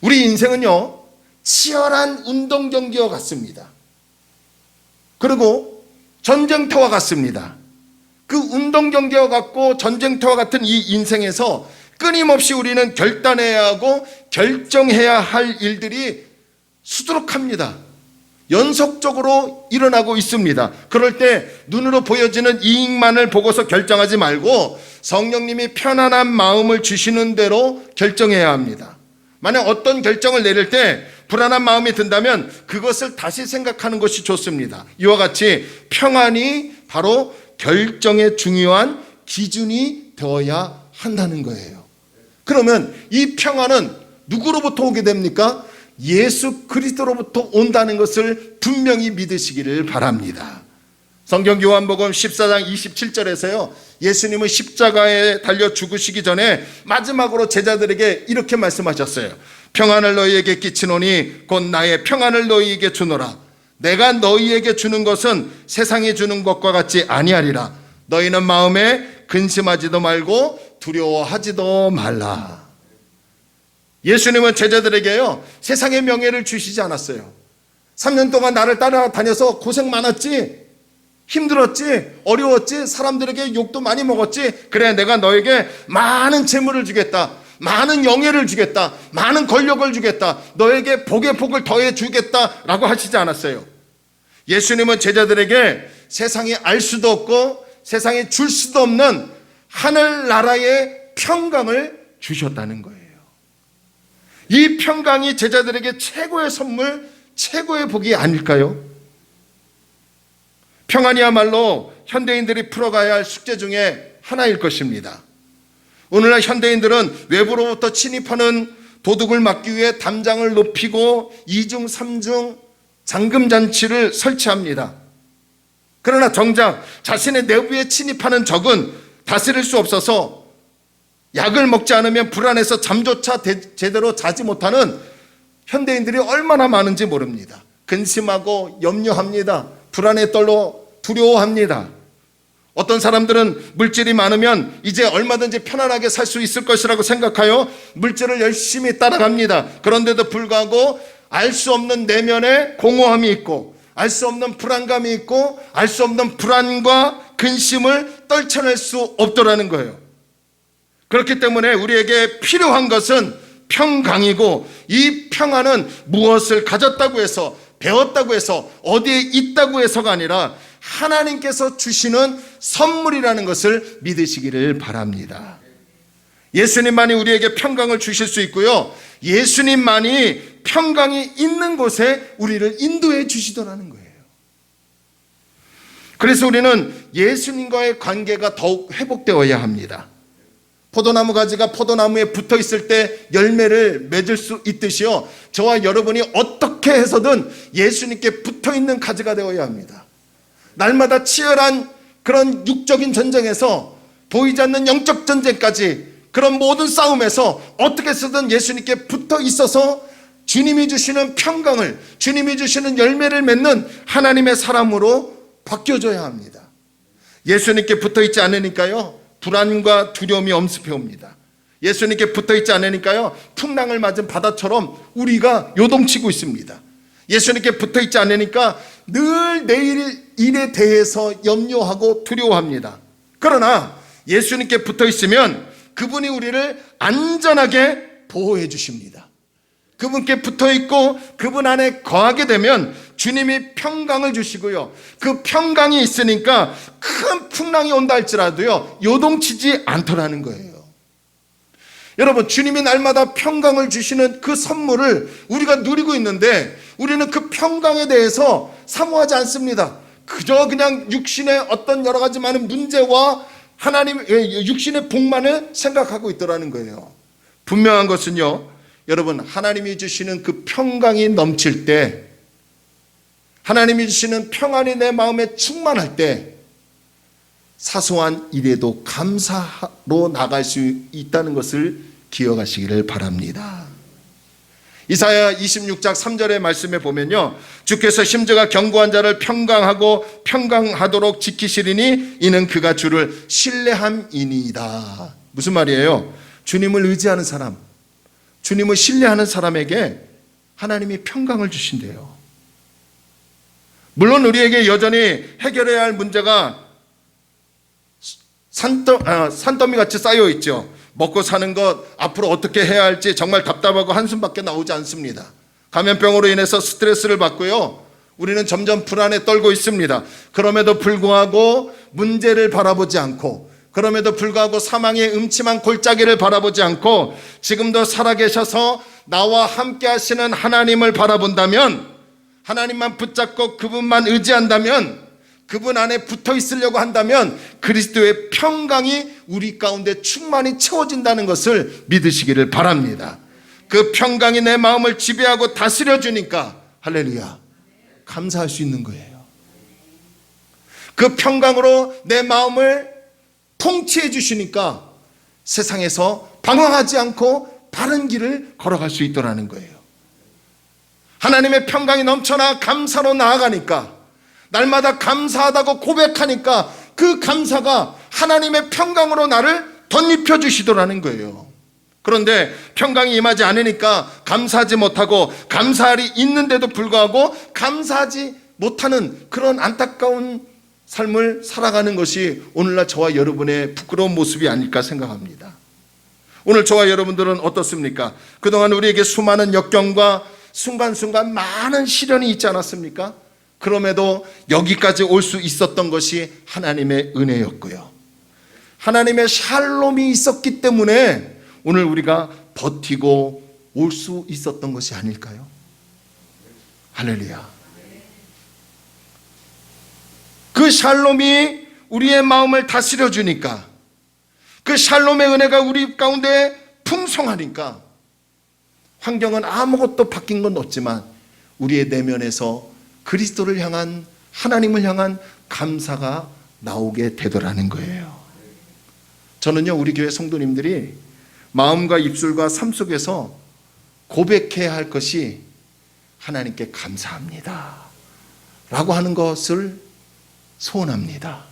우리 인생은요, 치열한 운동 경기와 같습니다. 그리고 전쟁터와 같습니다. 그 운동 경기와 같고 전쟁터와 같은 이 인생에서 끊임없이 우리는 결단해야 하고 결정해야 할 일들이 수두룩합니다. 연속적으로 일어나고 있습니다. 그럴 때 눈으로 보여지는 이익만을 보고서 결정하지 말고 성령님이 편안한 마음을 주시는 대로 결정해야 합니다. 만약 어떤 결정을 내릴 때 불안한 마음이 든다면 그것을 다시 생각하는 것이 좋습니다. 이와 같이 평안이 바로 결정의 중요한 기준이 되어야 한다는 거예요. 그러면 이 평안은 누구로부터 오게 됩니까? 예수 그리스도로부터 온다는 것을 분명히 믿으시기를 바랍니다. 성경 요한복음 14장 27절에서요, 예수님은 십자가에 달려 죽으시기 전에 마지막으로 제자들에게 이렇게 말씀하셨어요. 평안을 너희에게 끼치노니 곧 나의 평안을 너희에게 주노라. 내가 너희에게 주는 것은 세상이 주는 것과 같지 아니하리라. 너희는 마음에 근심하지도 말고 두려워하지도 말라. 예수님은 제자들에게요, 세상의 명예를 주시지 않았어요. 3년 동안 나를 따라다녀서 고생 많았지, 힘들었지, 어려웠지, 사람들에게 욕도 많이 먹었지, 그래 내가 너에게 많은 재물을 주겠다, 많은 영예를 주겠다, 많은 권력을 주겠다, 너에게 복의 복을 더해 주겠다라고 하시지 않았어요. 예수님은 제자들에게 세상이 알 수도 없고 세상이 줄 수도 없는 하늘나라의 평강을 주셨다는 거예요. 이 평강이 제자들에게 최고의 선물, 최고의 복이 아닐까요? 평안이야말로 현대인들이 풀어가야 할 숙제 중에 하나일 것입니다. 오늘날 현대인들은 외부로부터 침입하는 도둑을 막기 위해 담장을 높이고 2중, 3중 잠금장치를 설치합니다. 그러나 정작 자신의 내부에 침입하는 적은 다스릴 수 약을 먹지 않으면 불안해서 잠조차 제대로 자지 못하는 현대인들이 얼마나 많은지 모릅니다. 근심하고 염려합니다. 불안에 떨려 두려워합니다. 어떤 사람들은 물질이 많으면 이제 얼마든지 편안하게 살 수 있을 것이라고 생각하여 물질을 열심히 따라갑니다. 그런데도 불구하고 알 수 없는 내면의 공허함이 있고, 알 수 없는 불안감이 있고, 알 수 없는 불안과 근심을 떨쳐낼 수 없더라는 거예요. 그렇기 때문에 우리에게 필요한 것은 평강이고, 이 평안은 무엇을 가졌다고 해서, 배웠다고 해서, 어디에 있다고 해서가 아니라 하나님께서 주시는 선물이라는 것을 믿으시기를 바랍니다. 예수님만이 우리에게 평강을 주실 수 있고요, 예수님만이 평강이 있는 곳에 우리를 인도해 주시더라는 거예요. 그래서 우리는 예수님과의 관계가 더욱 회복되어야 합니다. 포도나무 가지가 포도나무에 붙어 있을 때 열매를 맺을 수 있듯이요, 저와 여러분이 어떻게 해서든 예수님께 붙어 있는 가지가 되어야 합니다. 날마다 치열한 그런 육적인 전쟁에서 보이지 않는 영적 전쟁까지, 그런 모든 싸움에서 어떻게 해서든 예수님께 붙어 있어서 주님이 주시는 평강을, 주님이 주시는 열매를 맺는 하나님의 사람으로 바뀌어져야 합니다. 예수님께 붙어 있지 않으니까요, 불안과 두려움이 엄습해 옵니다. 예수님께 붙어 있지 않으니까요, 풍랑을 맞은 바다처럼 우리가 요동치고 있습니다. 예수님께 붙어 있지 않으니까 늘 내일 일에 대해서 염려하고 두려워합니다. 그러나 예수님께 붙어 있으면 그분이 우리를 안전하게 보호해 주십니다. 그분께 붙어 있고 그분 안에 거하게 되면 주님이 평강을 주시고요, 그 평강이 있으니까 큰 풍랑이 온다 할지라도요, 요동치지 않더라는 거예요. 여러분, 주님이 날마다 평강을 주시는 그 선물을 우리가 누리고 있는데, 우리는 그 평강에 대해서 사모하지 않습니다. 그저 그냥 육신의 어떤 여러 가지 많은 문제와 하나님 육신의 복만을 생각하고 있더라는 거예요. 분명한 것은요, 여러분, 하나님이 주시는 그 평강이 넘칠 때, 하나님이 주시는 평안이 내 마음에 충만할 때, 사소한 일에도 감사로 나갈 수 있다는 것을 기억하시기를 바랍니다. 이사야 26장 3절의 말씀에 보면요, 주께서 심지가 견고한 자를 평강하고 평강하도록 지키시리니 이는 그가 주를 신뢰함이니이다. 무슨 말이에요? 주님을 의지하는 사람, 주님을 신뢰하는 사람에게 하나님이 평강을 주신대요. 물론 우리에게 여전히 해결해야 할 문제가 산더미 같이 쌓여 있죠. 먹고 사는 것, 앞으로 어떻게 해야 할지 정말 답답하고 한숨밖에 나오지 않습니다. 감염병으로 인해서 스트레스를 받고요, 우리는 점점 불안에 떨고 있습니다. 그럼에도 불구하고 문제를 바라보지 않고, 그럼에도 불구하고 사망의 음침한 골짜기를 바라보지 않고, 지금도 살아계셔서 나와 함께 하시는 하나님을 바라본다면, 하나님만 붙잡고 그분만 의지한다면, 그분 안에 붙어 있으려고 한다면 그리스도의 평강이 우리 가운데 충만히 채워진다는 것을 믿으시기를 바랍니다. 그 평강이 내 마음을 지배하고 다스려 주니까 할렐루야, 감사할 수 있는 거예요. 그 평강으로 내 마음을 통치해 주시니까 세상에서 방황하지 않고 바른 길을 걸어갈 수 있더라는 거예요. 하나님의 평강이 넘쳐나 감사로 나아가니까, 날마다 감사하다고 고백하니까 그 감사가 하나님의 평강으로 나를 덧입혀 주시더라는 거예요. 그런데 평강이 임하지 않으니까 감사하지 못하고, 감사할이 있는데도 불구하고 감사하지 못하는 그런 안타까운 삶을 살아가는 것이 오늘날 저와 여러분의 부끄러운 모습이 아닐까 생각합니다. 오늘 저와 여러분들은 어떻습니까? 그동안 우리에게 수많은 역경과 순간순간 많은 시련이 있지 않았습니까? 그럼에도 여기까지 올 수 있었던 것이 하나님의 은혜였고요, 하나님의 샬롬이 있었기 때문에 오늘 우리가 버티고 올 수 있었던 것이 아닐까요? 할렐루야. 그 샬롬이 우리의 마음을 다스려 주니까, 그 샬롬의 은혜가 우리 가운데 풍성하니까, 환경은 아무것도 바뀐 건 없지만 우리의 내면에서 그리스도를 향한, 하나님을 향한 감사가 나오게 되더라는 거예요. 저는요, 우리 교회 성도님들이 마음과 입술과 삶 속에서 고백해야 할 것이 하나님께 감사합니다 라고 하는 것을 소원합니다.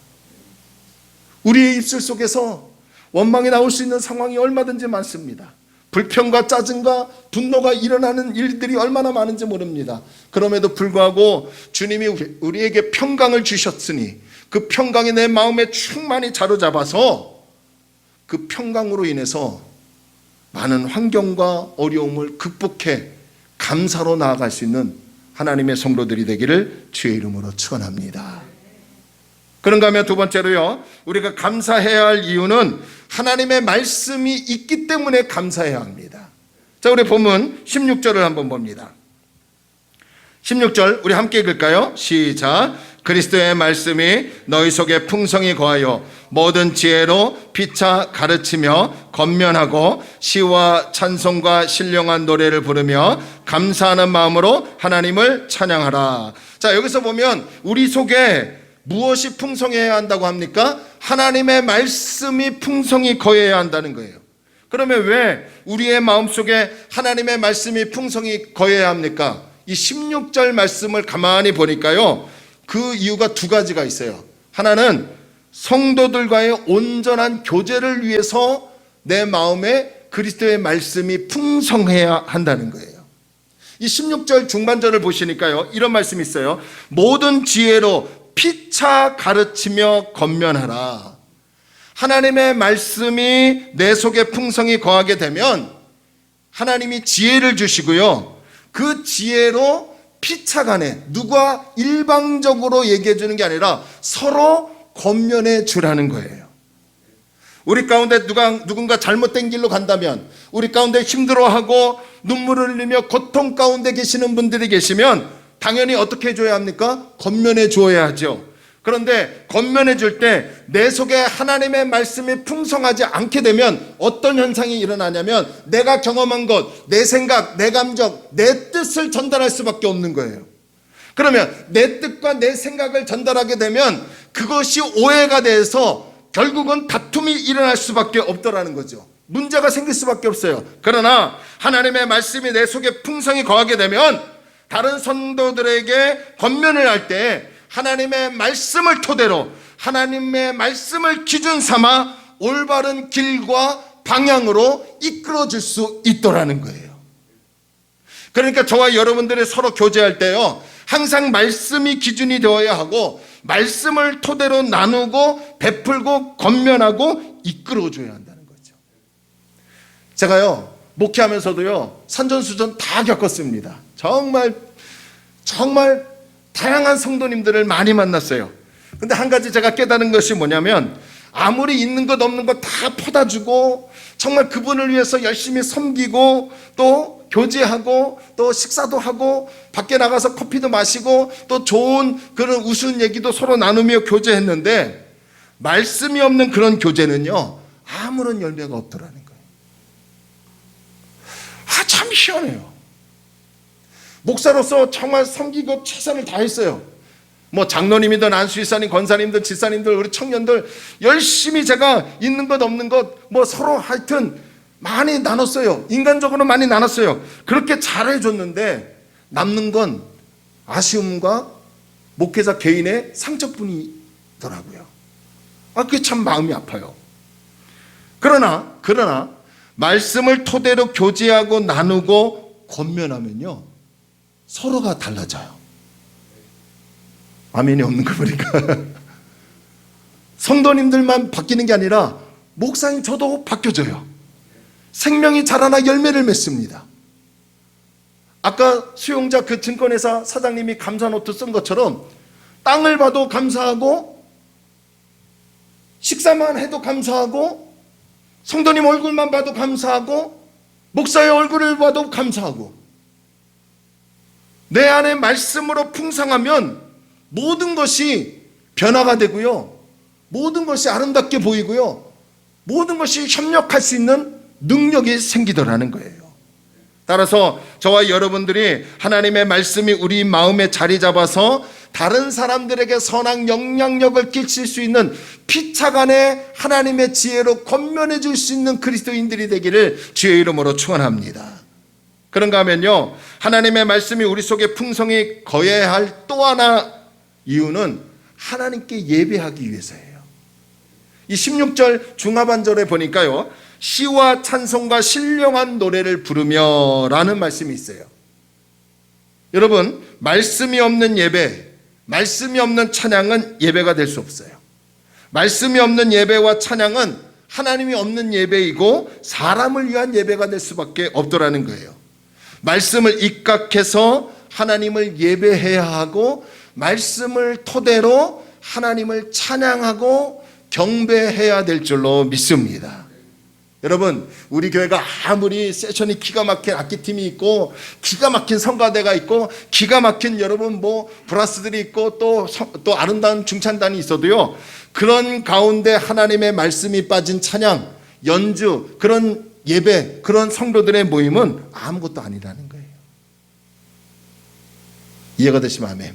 우리의 입술 속에서 원망이 나올 수 있는 상황이 얼마든지 많습니다. 불평과 짜증과 분노가 일어나는 일들이 얼마나 많은지 모릅니다. 그럼에도 불구하고 주님이 우리에게 평강을 주셨으니 그 평강이 내 마음에 충만히 자로잡아서 그 평강으로 인해서 많은 환경과 어려움을 극복해 감사로 나아갈 수 있는 하나님의 성도들이 되기를 주의 이름으로 축원합니다. 그런가 하면 두 번째로요, 우리가 감사해야 할 이유는 하나님의 말씀이 있기 때문에 감사해야 합니다. 자, 우리 본문 16절을 한번 봅니다. 16절 우리 함께 읽을까요? 시작. 그리스도의 말씀이 너희 속에 풍성히 거하여 모든 지혜로 피차 가르치며 권면하고 시와 찬송과 신령한 노래를 부르며 감사하는 마음으로 하나님을 찬양하라. 자, 여기서 보면 우리 속에 무엇이 풍성해야 한다고 합니까? 하나님의 말씀이 풍성히 거해야 한다는 거예요. 그러면 왜 우리의 마음속에 하나님의 말씀이 풍성히 거해야 합니까? 이 16절 말씀을 가만히 보니까요, 그 이유가 두 가지가 있어요. 하나는 성도들과의 온전한 교제를 위해서 내 마음에 그리스도의 말씀이 풍성해야 한다는 거예요. 이 16절 중반절을 보시니까요, 이런 말씀이 있어요. 모든 지혜로 피차 가르치며 권면하라. 하나님의 말씀이 내 속에 풍성히 거하게 되면 하나님이 지혜를 주시고요, 그 지혜로 피차간에 누가 일방적으로 얘기해 주는 게 아니라 서로 권면해 주라는 거예요. 우리 가운데 누군가 잘못된 길로 간다면, 우리 가운데 힘들어하고 눈물을 흘리며 고통 가운데 계시는 분들이 계시면 당연히 어떻게 해줘야 합니까? 권면해 줘야 하죠. 그런데 권면해 줄 때 내 속에 하나님의 말씀이 풍성하지 않게 되면 어떤 현상이 일어나냐면 내가 경험한 것, 내 생각, 내 감정, 내 뜻을 전달할 수밖에 없는 거예요. 그러면 내 뜻과 내 생각을 전달하게 되면 그것이 오해가 돼서 결국은 다툼이 일어날 수밖에 없더라는 거죠. 문제가 생길 수밖에 없어요. 그러나 하나님의 말씀이 내 속에 풍성히 거하게 되면 다른 성도들에게 권면을 할 때 하나님의 말씀을 토대로 하나님의 말씀을 기준 삼아 올바른 길과 방향으로 이끌어줄 수 있더라는 거예요. 그러니까 저와 여러분들이 서로 교제할 때요, 항상 말씀이 기준이 되어야 하고 말씀을 토대로 나누고 베풀고 권면하고 이끌어줘야 한다는 거죠. 제가요, 목회하면서도요, 산전수전 다 겪었습니다. 정말 다양한 성도님들을 많이 만났어요. 근데 한 가지 제가 깨달은 것이 뭐냐면, 아무리 있는 것 없는 것 다 퍼다 주고 정말 그분을 위해서 열심히 섬기고 또 교제하고 또 식사도 하고 밖에 나가서 커피도 마시고 또 좋은 그런 우스운 얘기도 서로 나누며 교제했는데, 말씀이 없는 그런 교제는요, 아무런 열매가 없더라는 거예요. 참 희한해요. 목사로서 정말 섬기고 최선을 다했어요. 뭐 장로님이든 안수이사님, 권사님들, 집사님들, 우리 청년들 열심히 제가 있는 것 없는 것 뭐 서로 하여튼 많이 나눴어요. 인간적으로 많이 나눴어요. 그렇게 잘해줬는데 남는 건 아쉬움과 목회자 개인의 상처뿐이더라고요. 그게 참 마음이 아파요. 그러나 말씀을 토대로 교제하고 나누고 권면하면요, 서로가 달라져요. 아멘이 없는 거 보니까 성도님들만 바뀌는 게 아니라 목사님 저도 바뀌어져요. 생명이 자라나 열매를 맺습니다. 아까 수용자 그 증권회사 사장님이 감사노트 쓴 것처럼 땅을 봐도 감사하고 식사만 해도 감사하고 성도님 얼굴만 봐도 감사하고 목사의 얼굴을 봐도 감사하고, 내 안에 말씀으로 풍성하면 모든 것이 변화가 되고요, 모든 것이 아름답게 보이고요, 모든 것이 협력할 수 있는 능력이 생기더라는 거예요. 따라서 저와 여러분들이 하나님의 말씀이 우리 마음에 자리 잡아서 다른 사람들에게 선한 영향력을 끼칠 수 있는 피차간에 하나님의 지혜로 권면해 줄 수 있는 그리스도인들이 되기를 주의 이름으로 축원합니다. 그런가 하면요, 하나님의 말씀이 우리 속에 풍성히 거해야 할 또 하나 이유는 하나님께 예배하기 위해서예요. 이 16절 중하반절에 보니까요, 시와 찬송과 신령한 노래를 부르며 라는 말씀이 있어요. 여러분, 말씀이 없는 예배, 말씀이 없는 찬양은 예배가 될 수 없어요. 말씀이 없는 예배와 찬양은 하나님이 없는 예배이고 사람을 위한 예배가 될 수밖에 없더라는 거예요. 말씀을 입각해서 하나님을 예배해야 하고, 말씀을 토대로 하나님을 찬양하고 경배해야 될 줄로 믿습니다. 여러분, 우리 교회가 아무리 세션이 기가 막힌 악기팀이 있고, 기가 막힌 성가대가 있고, 기가 막힌 여러분 브라스들이 있고, 또 아름다운 중찬단이 있어도요, 그런 가운데 하나님의 말씀이 빠진 찬양, 연주, 그런 예배, 그런 성도들의 모임은 아무것도 아니라는 거예요. 이해가 되시면 아멘.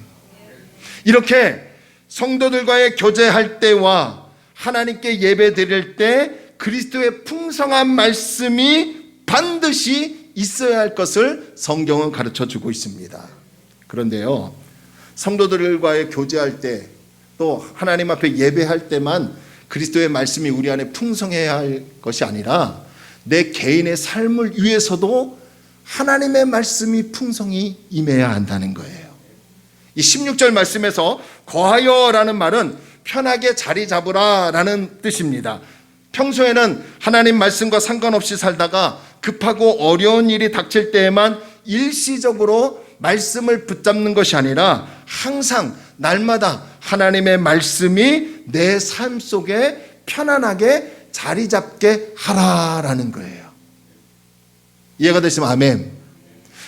이렇게 성도들과의 교제할 때와 하나님께 예배 드릴 때 그리스도의 풍성한 말씀이 반드시 있어야 할 것을 성경은 가르쳐 주고 있습니다. 그런데요, 성도들과의 교제할 때, 또 하나님 앞에 예배할 때만 그리스도의 말씀이 우리 안에 풍성해야 할 것이 아니라 내 개인의 삶을 위해서도 하나님의 말씀이 풍성히 임해야 한다는 거예요. 이 16절 말씀에서 거하여라는 말은 편하게 자리 잡으라 라는 뜻입니다. 평소에는 하나님 말씀과 상관없이 살다가 급하고 어려운 일이 닥칠 때에만 일시적으로 말씀을 붙잡는 것이 아니라 항상 날마다 하나님의 말씀이 내 삶 속에 편안하게 자리 잡게 하라라는 거예요. 이해가 되시면 아멘.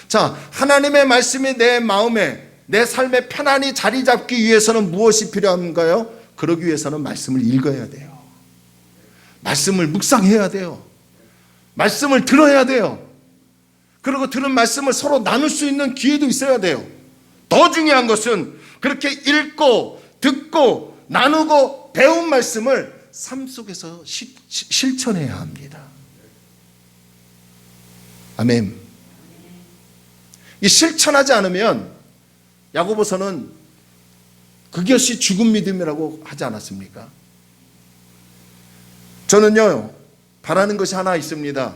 자, 하나님의 말씀이 내 마음에, 내 삶에 편안히 자리 잡기 위해서는 무엇이 필요한가요? 그러기 위해서는 말씀을 읽어야 돼요. 말씀을 묵상해야 돼요. 말씀을 들어야 돼요. 그리고 들은 말씀을 서로 나눌 수 있는 기회도 있어야 돼요. 더 중요한 것은 그렇게 읽고 듣고 나누고 배운 말씀을 삶 속에서 실천해야 합니다. 아멘. 이 실천하지 않으면 야고보서는 그것이 죽은 믿음이라고 하지 않았습니까? 저는요, 바라는 것이 하나 있습니다.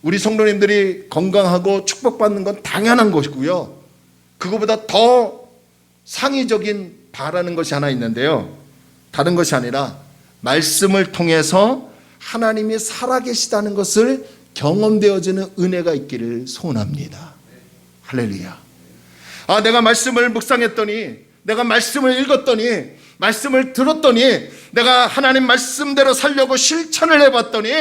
우리 성도님들이 건강하고 축복받는 건 당연한 것이고요, 그거보다 더 상위적인 바라는 것이 하나 있는데요, 다른 것이 아니라 말씀을 통해서 하나님이 살아계시다는 것을 경험되어지는 은혜가 있기를 소원합니다. 할렐루야. 내가 말씀을 묵상했더니, 내가 말씀을 읽었더니, 말씀을 들었더니, 내가 하나님 말씀대로 살려고 실천을 해봤더니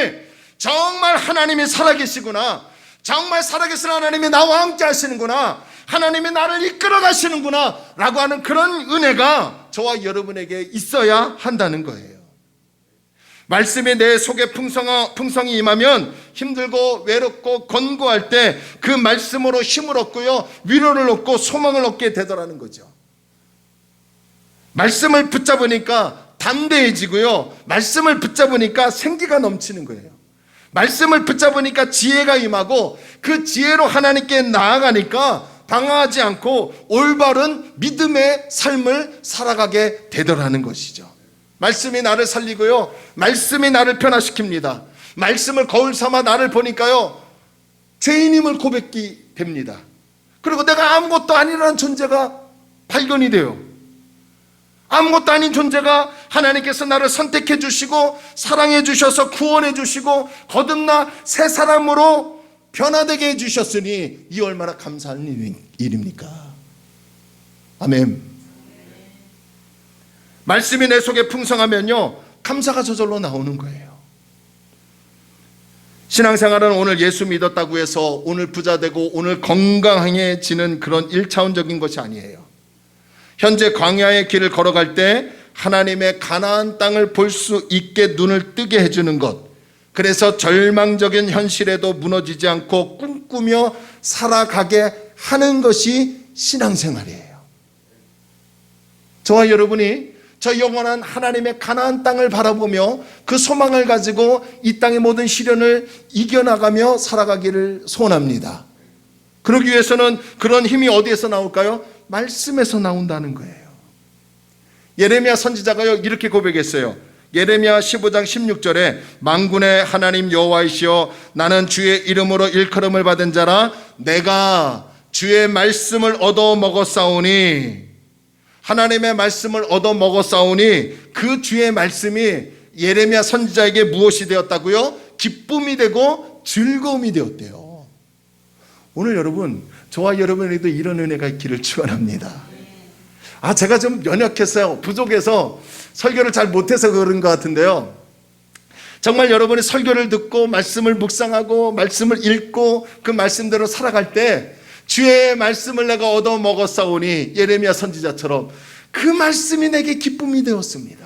정말 하나님이 살아계시구나, 정말 살아계신 하나님이 나와 함께 하시는구나, 하나님이 나를 이끌어 가시는구나 라고 하는 그런 은혜가 저와 여러분에게 있어야 한다는 거예요. 말씀이 내 속에 풍성히 임하면 힘들고 외롭고 권고할 때 그 말씀으로 힘을 얻고요, 위로를 얻고 소망을 얻게 되더라는 거죠. 말씀을 붙잡으니까 담대해지고요, 말씀을 붙잡으니까 생기가 넘치는 거예요. 말씀을 붙잡으니까 지혜가 임하고, 그 지혜로 하나님께 나아가니까 방황하지 않고 올바른 믿음의 삶을 살아가게 되더라는 것이죠. 말씀이 나를 살리고요, 말씀이 나를 변화시킵니다. 말씀을 거울 삼아 나를 보니까요, 죄인임을 고백이 됩니다. 그리고 내가 아무것도 아니라는 존재가 발견이 돼요. 아무것도 아닌 존재가 하나님께서 나를 선택해 주시고 사랑해 주셔서 구원해 주시고 거듭나 새 사람으로 변화되게 해 주셨으니 이 얼마나 감사한 일입니까? 아멘. 말씀이 내 속에 풍성하면요, 감사가 저절로 나오는 거예요. 신앙생활은 오늘 예수 믿었다고 해서 오늘 부자 되고 오늘 건강해지는 그런 1차원적인 것이 아니에요. 현재 광야의 길을 걸어갈 때 하나님의 가나안 땅을 볼 수 있게 눈을 뜨게 해주는 것, 그래서 절망적인 현실에도 무너지지 않고 꿈꾸며 살아가게 하는 것이 신앙생활이에요. 저와 여러분이 저 영원한 하나님의 가나안 땅을 바라보며 그 소망을 가지고 이 땅의 모든 시련을 이겨나가며 살아가기를 소원합니다. 그러기 위해서는 그런 힘이 어디에서 나올까요? 말씀에서 나온다는 거예요. 예레미야 선지자가요 이렇게 고백했어요. 예레미야 15장 16절에 만군의 하나님 여호와이시여 나는 주의 이름으로 일컬음을 받은 자라 내가 주의 말씀을 얻어 먹었사오니 하나님의 말씀을 얻어 먹었사오니 그 주의 말씀이 예레미야 선지자에게 무엇이 되었다고요? 기쁨이 되고 즐거움이 되었대요. 오늘 여러분 저와 여러분에게도 이런 은혜가 있기를 축원합니다. 제가 좀 연약했어요. 부족해서 설교를 잘 못해서 그런 것 같은데요. 정말 여러분이 설교를 듣고 말씀을 묵상하고 말씀을 읽고 그 말씀대로 살아갈 때 주의 말씀을 내가 얻어 먹었사오니 예레미야 선지자처럼 그 말씀이 내게 기쁨이 되었습니다.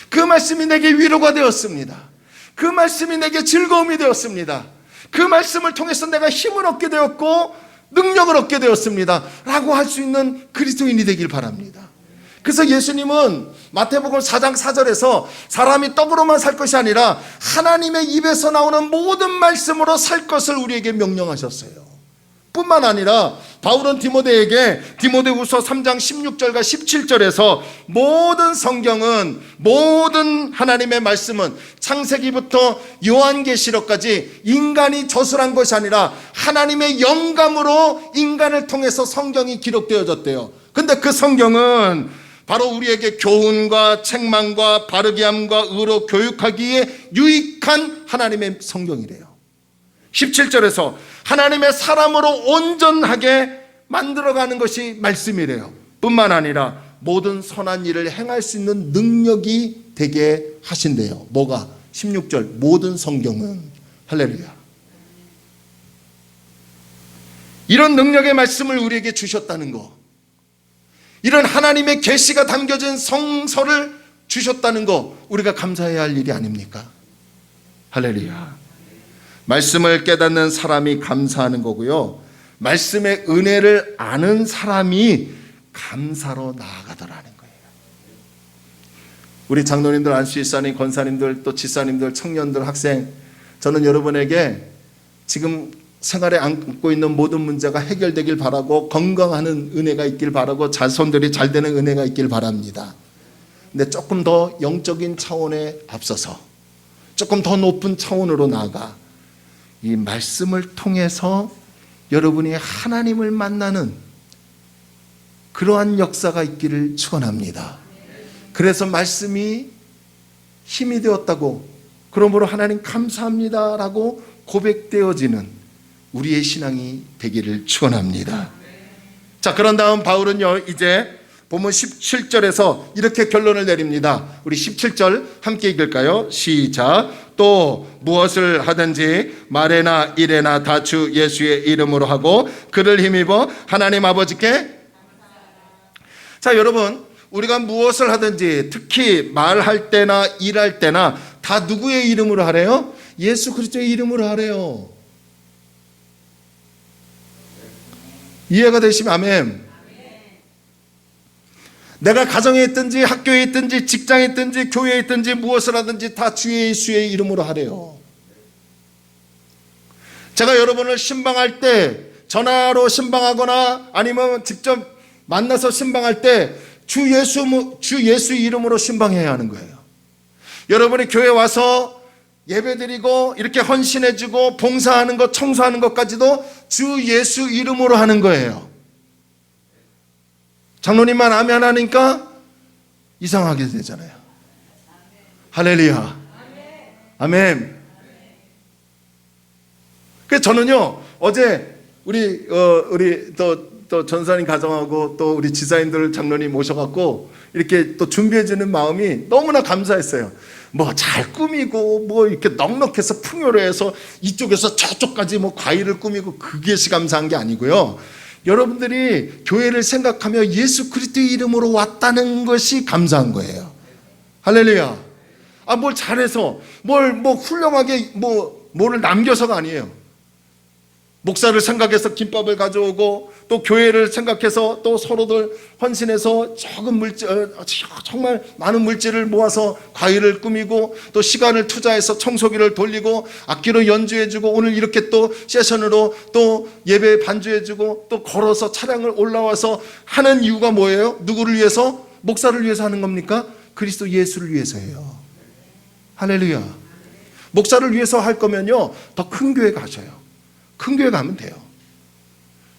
그 말씀이 내게 위로가 되었습니다. 그 말씀이 내게 즐거움이 되었습니다. 그 말씀을 통해서 내가 힘을 얻게 되었고 능력을 얻게 되었습니다 라고 할 수 있는 그리스도인이 되길 바랍니다. 그래서 예수님은 마태복음 4장 4절에서 사람이 떡으로만 살 것이 아니라 하나님의 입에서 나오는 모든 말씀으로 살 것을 우리에게 명령하셨어요. 뿐만 아니라 바울은 디모데에게 디모데후서 3장 16절과 17절에서 모든 성경은 모든 하나님의 말씀은 창세기부터 요한계시록까지 인간이 저술한 것이 아니라 하나님의 영감으로 인간을 통해서 성경이 기록되어졌대요. 근데 그 성경은 바로 우리에게 교훈과 책망과 바르게 함과 의로 교육하기에 유익한 하나님의 성경이래요. 17절에서 하나님의 사람으로 온전하게 만들어가는 것이 말씀이래요. 뿐만 아니라 모든 선한 일을 행할 수 있는 능력이 되게 하신대요. 뭐가? 16절 모든 성경은 할렐루야. 이런 능력의 말씀을 우리에게 주셨다는 거, 이런 하나님의 계시가 담겨진 성서를 주셨다는 거 우리가 감사해야 할 일이 아닙니까? 할렐루야. 말씀을 깨닫는 사람이 감사하는 거고요, 말씀의 은혜를 아는 사람이 감사로 나아가더라는 거예요. 우리 장로님들, 안수집사님, 권사님들, 또 집사님들, 청년들, 학생, 저는 여러분에게 지금 생활에 안고 있는 모든 문제가 해결되길 바라고 건강하는 은혜가 있길 바라고 자손들이 잘 되는 은혜가 있길 바랍니다. 근데 조금 더 영적인 차원에 앞서서 조금 더 높은 차원으로 나아가 이 말씀을 통해서 여러분이 하나님을 만나는 그러한 역사가 있기를 축원합니다. 그래서 말씀이 힘이 되었다고, 그러므로 하나님 감사합니다라고 고백되어지는 우리의 신앙이 되기를 축원합니다. 자, 그런 다음 바울은요 이제 본문 17절에서 이렇게 결론을 내립니다. 우리 17절 함께 읽을까요? 시작. 또 무엇을 하든지 말에나 일에나 다 주 예수의 이름으로 하고 그를 힘입어 하나님 아버지께. 자, 여러분, 우리가 무엇을 하든지 특히 말할 때나 일할 때나 다 누구의 이름으로 하래요? 예수 그리스도의 이름으로 하래요. 이해가 되시면 아멘. 내가 가정에 있든지 학교에 있든지 직장에 있든지 교회에 있든지 무엇을 하든지 다 주 예수의 이름으로 하래요. 제가 여러분을 신방할 때, 전화로 신방하거나 아니면 직접 만나서 신방할 때 주 예수 이름으로 신방해야 하는 거예요. 여러분이 교회 와서 예배드리고 이렇게 헌신해주고 봉사하는 것, 청소하는 것까지도 주 예수 이름으로 하는 거예요. 장로님만 아멘 하니까 이상하게 되잖아요. 할렐루야. 아멘. 그래서 저는요 어제 우리 또 전사님 가정하고 또 우리 지사님들 장로님 모셔갖고 이렇게 또 준비해주는 마음이 너무나 감사했어요. 뭐 잘 꾸미고 뭐 이렇게 넉넉해서 풍요로해서 이쪽에서 저쪽까지 뭐 과일을 꾸미고 그것이 감사한 게 아니고요. 여러분들이 교회를 생각하며 예수 그리스도의 이름으로 왔다는 것이 감사한 거예요. 할렐루야. 뭘 잘해서 뭐 훌륭하게 뭐를 남겨서가 아니에요. 목사를 생각해서 김밥을 가져오고 또 교회를 생각해서 또 서로들 헌신해서 적은 물질, 정말 많은 물질을 모아서 과일을 꾸미고 또 시간을 투자해서 청소기를 돌리고 악기로 연주해주고 오늘 이렇게 또 세션으로 또 예배 반주해주고 또 걸어서 차량을 올라와서 하는 이유가 뭐예요? 누구를 위해서? 목사를 위해서 하는 겁니까? 그리스도 예수를 위해서예요. 할렐루야. 목사를 위해서 할 거면요 더 큰 교회 가셔요. 큰 교회 가면 돼요.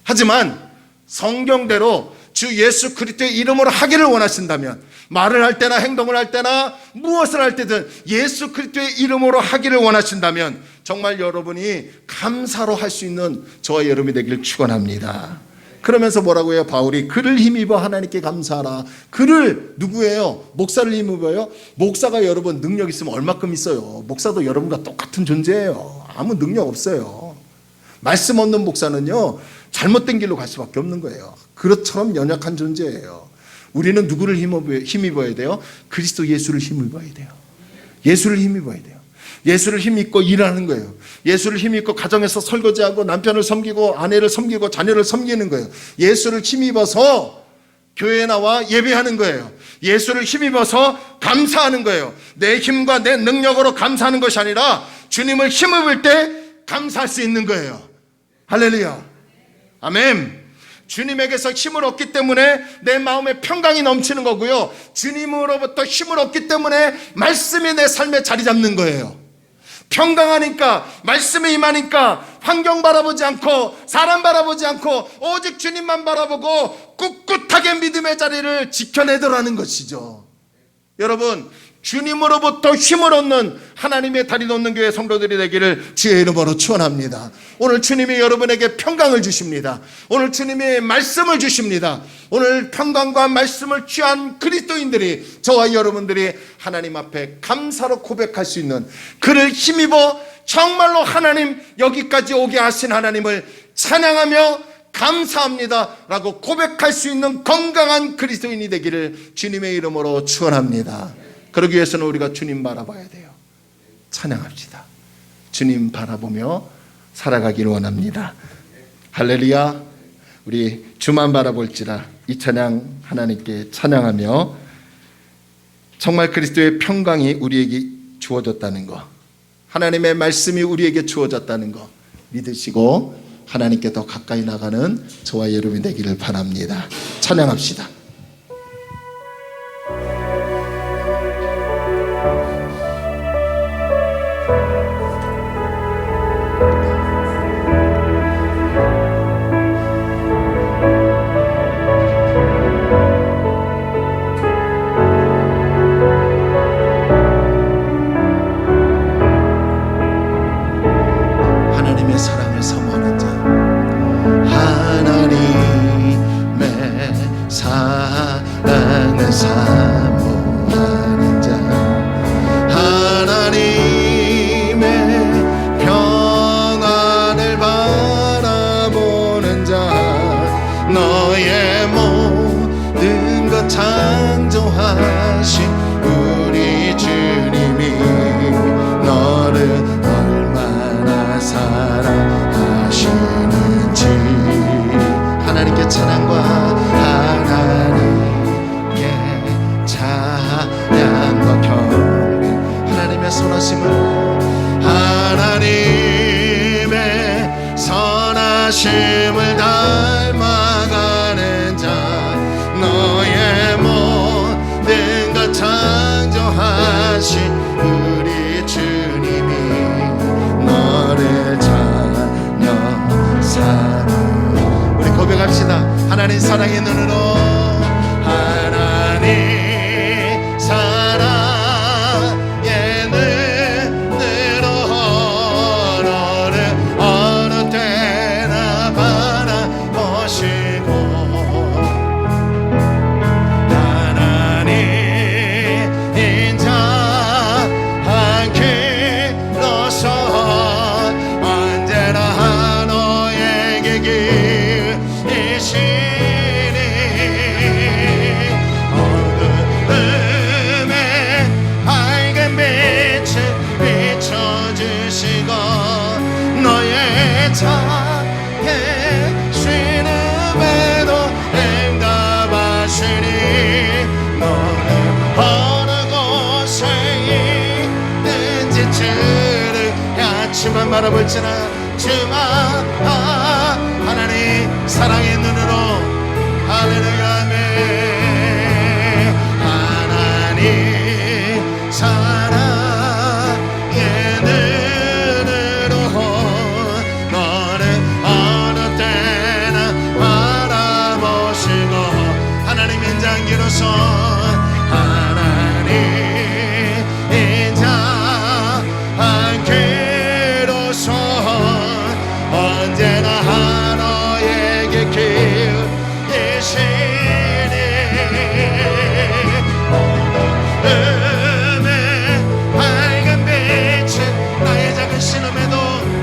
하지만 성경대로 주 예수 그리스도의 이름으로 하기를 원하신다면 말을 할 때나 행동을 할 때나 무엇을 할 때든 예수 그리스도의 이름으로 하기를 원하신다면 정말 여러분이 감사로 할 수 있는 저와 여러분이 되기를 축원합니다. 그러면서 뭐라고 해요? 바울이 그를 힘입어 하나님께 감사하라. 그를 누구예요? 목사를 힘입어요? 목사가 여러분 능력 있으면 얼마큼 있어요? 목사도 여러분과 똑같은 존재예요. 아무 능력 없어요. 말씀 없는 목사는요 잘못된 길로 갈 수밖에 없는 거예요. 그릇처럼 연약한 존재예요. 우리는 누구를 힘입어야 돼요? 그리스도 예수를 힘입어야 돼요. 예수를 힘입어야 돼요. 예수를 힘입고 일하는 거예요. 예수를 힘입고 가정에서 설거지하고 남편을 섬기고 아내를 섬기고 자녀를 섬기는 거예요. 예수를 힘입어서 교회에 나와 예배하는 거예요. 예수를 힘입어서 감사하는 거예요. 내 힘과 내 능력으로 감사하는 것이 아니라 주님을 힘입을 때 감사할 수 있는 거예요. 할렐루야. 아멘. 주님에게서 힘을 얻기 때문에 내 마음에 평강이 넘치는 거고요. 주님으로부터 힘을 얻기 때문에 말씀이 내 삶에 자리 잡는 거예요. 평강하니까, 말씀이 임하니까 환경 바라보지 않고 사람 바라보지 않고 오직 주님만 바라보고 꿋꿋하게 믿음의 자리를 지켜내더라는 것이죠. 여러분, 주님으로부터 힘을 얻는 하나님의 다리 놓는 교회 성도들이 되기를 주의 이름으로 축원합니다. 오늘 주님이 여러분에게 평강을 주십니다. 오늘 주님이 말씀을 주십니다. 오늘 평강과 말씀을 취한 그리스도인들이, 저와 여러분들이 하나님 앞에 감사로 고백할 수 있는, 그를 힘입어 정말로 하나님 여기까지 오게 하신 하나님을 찬양하며 감사합니다 라고 고백할 수 있는 건강한 그리스도인이 되기를 주님의 이름으로 축원합니다. 그러기 위해서는 우리가 주님 바라봐야 돼요. 찬양합시다. 주님 바라보며 살아가기를 원합니다. 할렐루야. 우리 주만 바라볼지라 이 찬양 하나님께 찬양하며 정말 그리스도의 평강이 우리에게 주어졌다는 것, 하나님의 말씀이 우리에게 주어졌다는 것 믿으시고 하나님께 더 가까이 나가는 저와 여러분이 되기를 바랍니다. 찬양합시다. 하나님의 사랑을 사모하는 자, 하나님의 사랑을 사모하는 자, 하나님의 평안을 바라보는 자, 너의 모든 것 창조하신 우리 주님이 너를 얼마나 사랑하시는지 하나님께 찬양과 하나님께 찬양과 경배, 하나님의 선하심을, 하나님의 선하심을 닮아가는 자, 너의 모든 것 창조하신 우리 주님이 너를 자녀 삼으. 우리 고백합시다. 하나님 사랑의 눈으로, 하나님 사랑의 눈으로 너를 어느 때나 주만 바라볼지나 주만 하나님 사랑의 눈으로 할렐루야 아멘 하나님 사랑의 눈으로 너를 어느 때나 바라보시고 하나님 인장기로서 하나님 인자 안기로서 언제나 너에게 길 계시니 어둠의 밝은 빛은 나의 작은 신음에도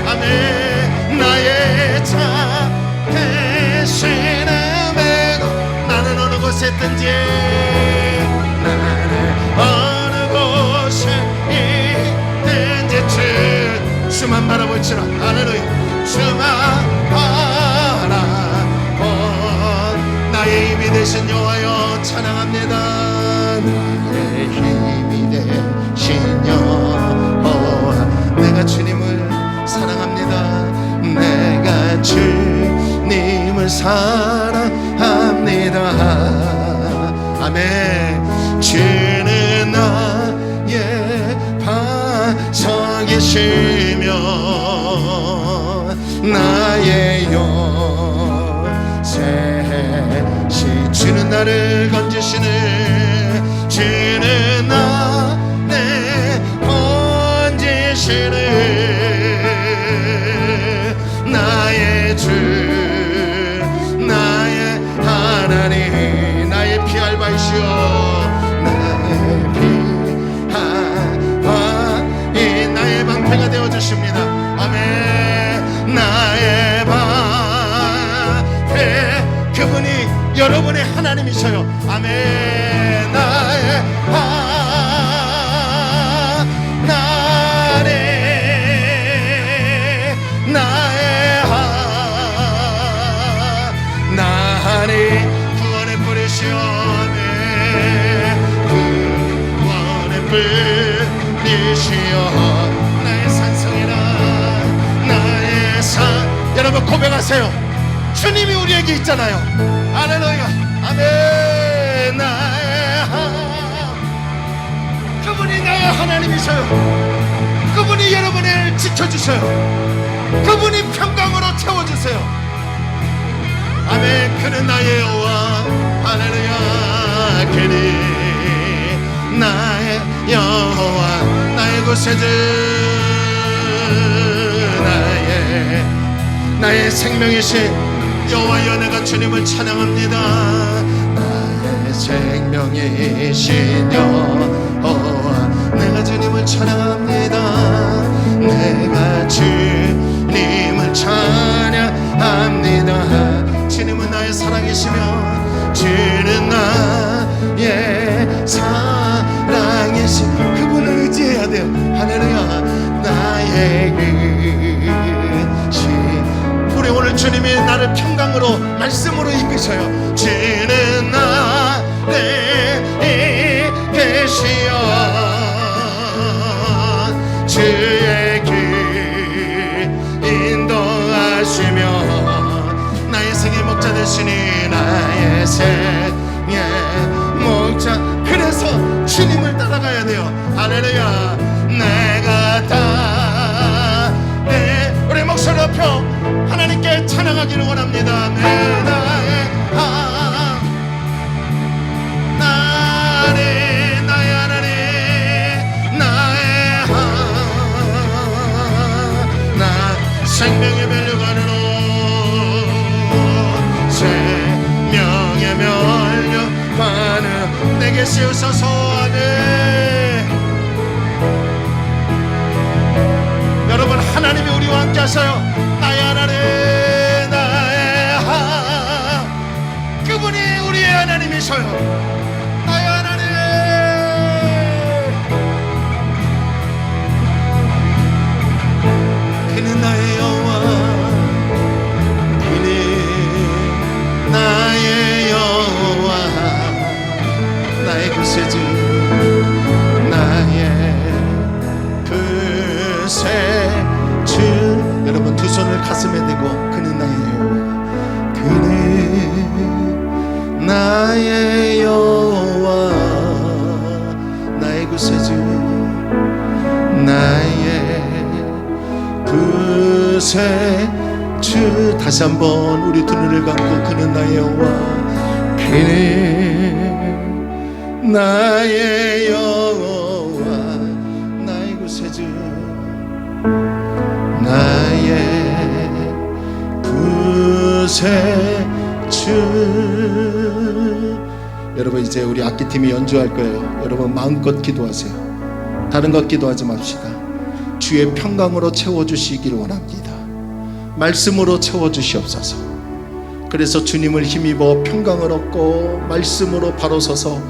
아멘 나의 작은 신음에도 나는 어느 곳에 있든지 나는 어느 곳에 있든지 주만 바라볼지라 할렐루야 주만 바라본 나의 힘이 되신 여호와여 찬양합니다 나의 힘이 되신 여호와 내가 주님을 사랑합니다 내가 주님을 사랑합니다 아멘 주는 나의 반석이시며 나의 요새시 주는 나를 건지시는 주는 나를 건지시는 나의 주 나의 하나님 나의 피알바이시오 나의 피알바 나의 방패가 되어주십니다 아멘 나의 방패 그분이 여러분의 하나님이셔요 아멘 나의 하나님 나의 하나님 구원의 뿌리시오 아멘 구원의 뿌리시오 나의 산성이라 나의 산 여러분 고백하세요 주님이 우리에게 있잖아요 할렐루야 아멘 나의 그분이 나의 하나님이셔요 그분이 여러분을 지켜주셔요 그분이 평강으로 채워주세요 아멘 그는 나의 여호와 할렐루야 그는 나의 여호와 나의 구세주 나의 생명이신 여호와여 내가 주님을 찬양합니다 나의 생명이신 여호와 내가 주님을 찬양합니다 내가 주님을 찬양합니다 주님은 나의 사랑이시며 주는 나의 사랑이시 그분을 의지해야 돼요 할렐루야 나의 우리 오늘 주님이 나를 평강으로 말씀으로 이끄셔요 주는 나를 이끄시어 주의 길 인도하시며 나의 생의 목자 되시니 나의 생의 목자 그래서 주님을 따라가야 돼요 할렐루야 내가 다 우리 목소리 높여 하나님께 찬양하기를 원합니다 나의 하나님 나의 하나님 나의 나 생명의 멸류관으로 생명의 멸류관을 내게 씌우소서 아멘 여러분 하나님이 우리와 함께 하셔요 나의 하나님 나의 가슴에 대고 그는 나의 여호와, 그는 나의 여호와, 나의 구세주, 나의 구세주. 다시 한번 우리 두 눈을 감고 그는 나의 여호와, 그는 나의 여호와, 나의 구세주, 나의 구세주. 여러분, 이제 우리 악기팀이 연주할 거예요. 여러분 마음껏 기도하세요. 다른 것 기도하지 맙시다. 주의 평강으로 채워주시기를 원합니다. 말씀으로 채워주시옵소서. 그래서 주님을 힘입어 평강을 얻고 말씀으로 바로 서서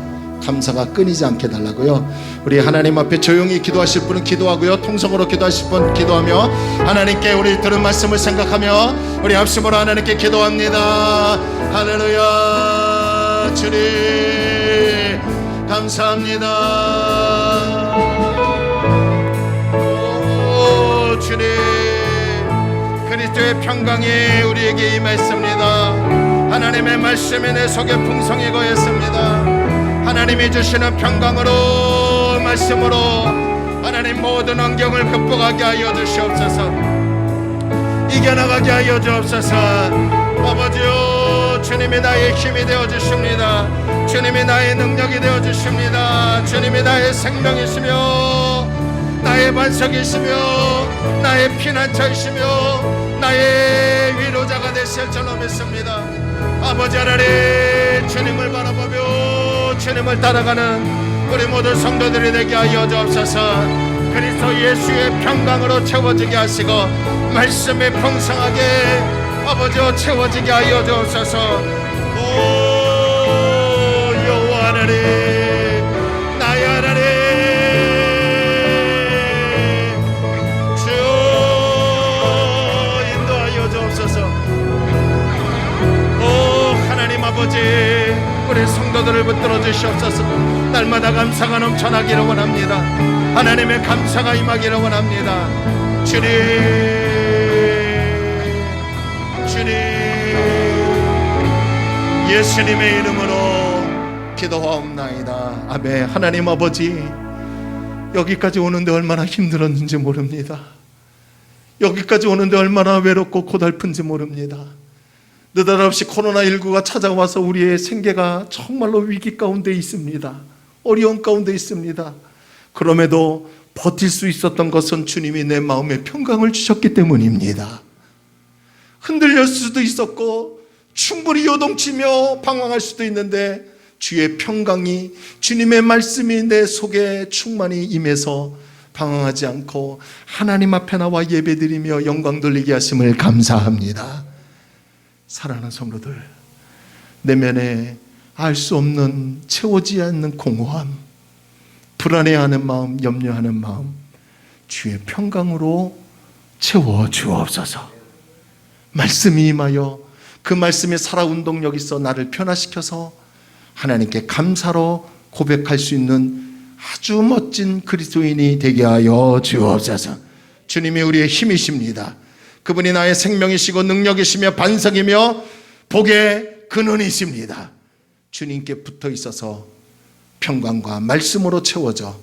감사가 끊이지 않게 달라고요. 우리 하나님 앞에 조용히 기도하실 분은 기도하고요, 통성으로 기도하실 분은 기도하며 하나님께 우리 들은 말씀을 생각하며 우리 합심으로 하나님께 기도합니다. 할렐루야. 주님 감사합니다. 오 주님, 그리스도의 평강이 우리에게 임했습니다. 하나님의 말씀이 내 속에 풍성히 거했습니다. 하나님이 주시는 평강으로, 말씀으로 하나님 모든 환경을 극복하게 하여 주시옵소서. 이겨나가게 하여 주옵소서. 아버지요, 주님이 나의 힘이 되어 주십니다. 주님이 나의 능력이 되어 주십니다. 주님이 나의 생명이시며 나의 반석이시며 나의 피난처이시며 나의 위로자가 되실 줄로 믿습니다. 아버지 하나님, 주님을 바라보며 주님을 따라가는 우리 모든 성도들이 되게 하여 주옵소서. 그리스도 예수의 평강으로 채워지게 하시고 말씀이 풍성하게 아버지와 채워지게 하여 주옵소서. 오 여호와 하나님, 나의 하나님, 주여 인도하여 주옵소서. 오 하나님 아버지, 우리 성도들을 붙들어 주시옵소서. 날마다 감사가 넘쳐나기를 원합니다. 하나님의 감사가 임하기를 원합니다. 주님, 주님, 예수님의 이름으로 기도하옵나이다. 아멘. 하나님 아버지, 여기까지 오는데 얼마나 힘들었는지 모릅니다. 여기까지 오는데 얼마나 외롭고 고달픈지 모릅니다. 느닷없이 코로나19가 찾아와서 우리의 생계가 정말로 위기 가운데 있습니다. 어려운 가운데 있습니다. 그럼에도 버틸 수 있었던 것은 주님이 내 마음에 평강을 주셨기 때문입니다. 흔들릴 수도 있었고 충분히 요동치며 방황할 수도 있는데 주의 평강이, 주님의 말씀이 내 속에 충만히 임해서 방황하지 않고 하나님 앞에 나와 예배드리며 영광 돌리게 하심을 감사합니다. 사랑하는 성도들, 내면에 알 수 없는, 채워지지 않는 공허함, 불안해하는 마음, 염려하는 마음, 주의 평강으로 채워 주옵소서. 말씀이 임하여 그 말씀이 살아운동력 있어 나를 변화시켜서 하나님께 감사로 고백할 수 있는 아주 멋진 그리스도인이 되게 하여 주옵소서. 주님이 우리의 힘이십니다. 그분이 나의 생명이시고 능력이시며 반석이며 복의 근원이십니다. 주님께 붙어 있어서 평강과 말씀으로 채워져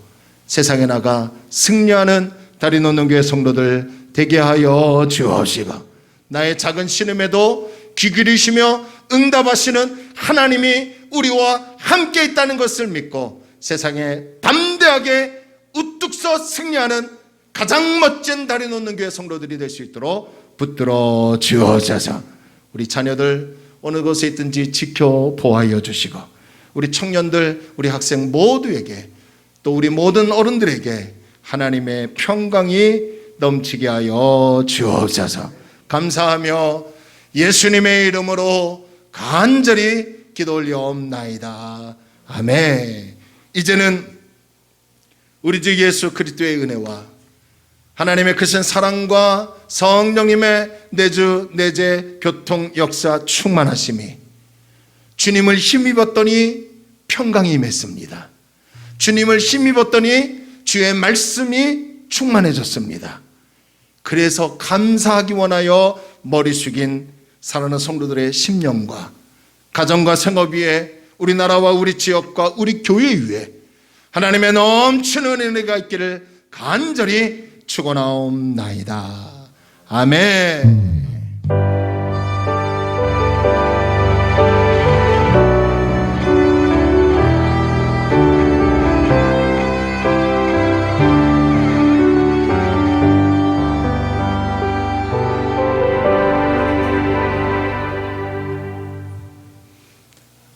세상에 나가 승리하는 다리 놓는 교회 성도들 되게 하여 주옵시고, 나의 작은 신음에도 귀 기울이시며 응답하시는 하나님이 우리와 함께 있다는 것을 믿고 세상에 담대하게 우뚝 서 승리하는 가장 멋진 다리 놓는 교회 성도들이 될 수 있도록 붙들어 주옵소서. 우리 자녀들 어느 곳에 있든지 지켜 보호하여 주시고, 우리 청년들, 우리 학생 모두에게, 또 우리 모든 어른들에게 하나님의 평강이 넘치게 하여 주옵소서. 감사하며 예수님의 이름으로 간절히 기도 올려옵나이다. 아멘. 이제는 우리 주 예수 그리스도의 은혜와 하나님의 크신 사랑과 성령님의 내주 내재 교통 역사 충만하심이, 주님을 힘입었더니 평강이 임했습니다. 주님을 힘입었더니 주의 말씀이 충만해졌습니다. 그래서 감사하기 원하여 머리 숙인 사랑하는 성도들의 심령과 가정과 생업 위에 우리나라와 우리 지역과 우리 교회 위에 하나님의 넘치는 은혜가 있기를 간절히 축원하옵나이다. 아멘.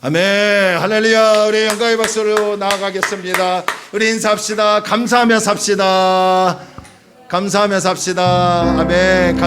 아멘. 할렐루야. 우리 영광의 박수로 나아가겠습니다. 우리 인사합시다. 감사하며 삽시다. 감사하며 삽시다. 아멘.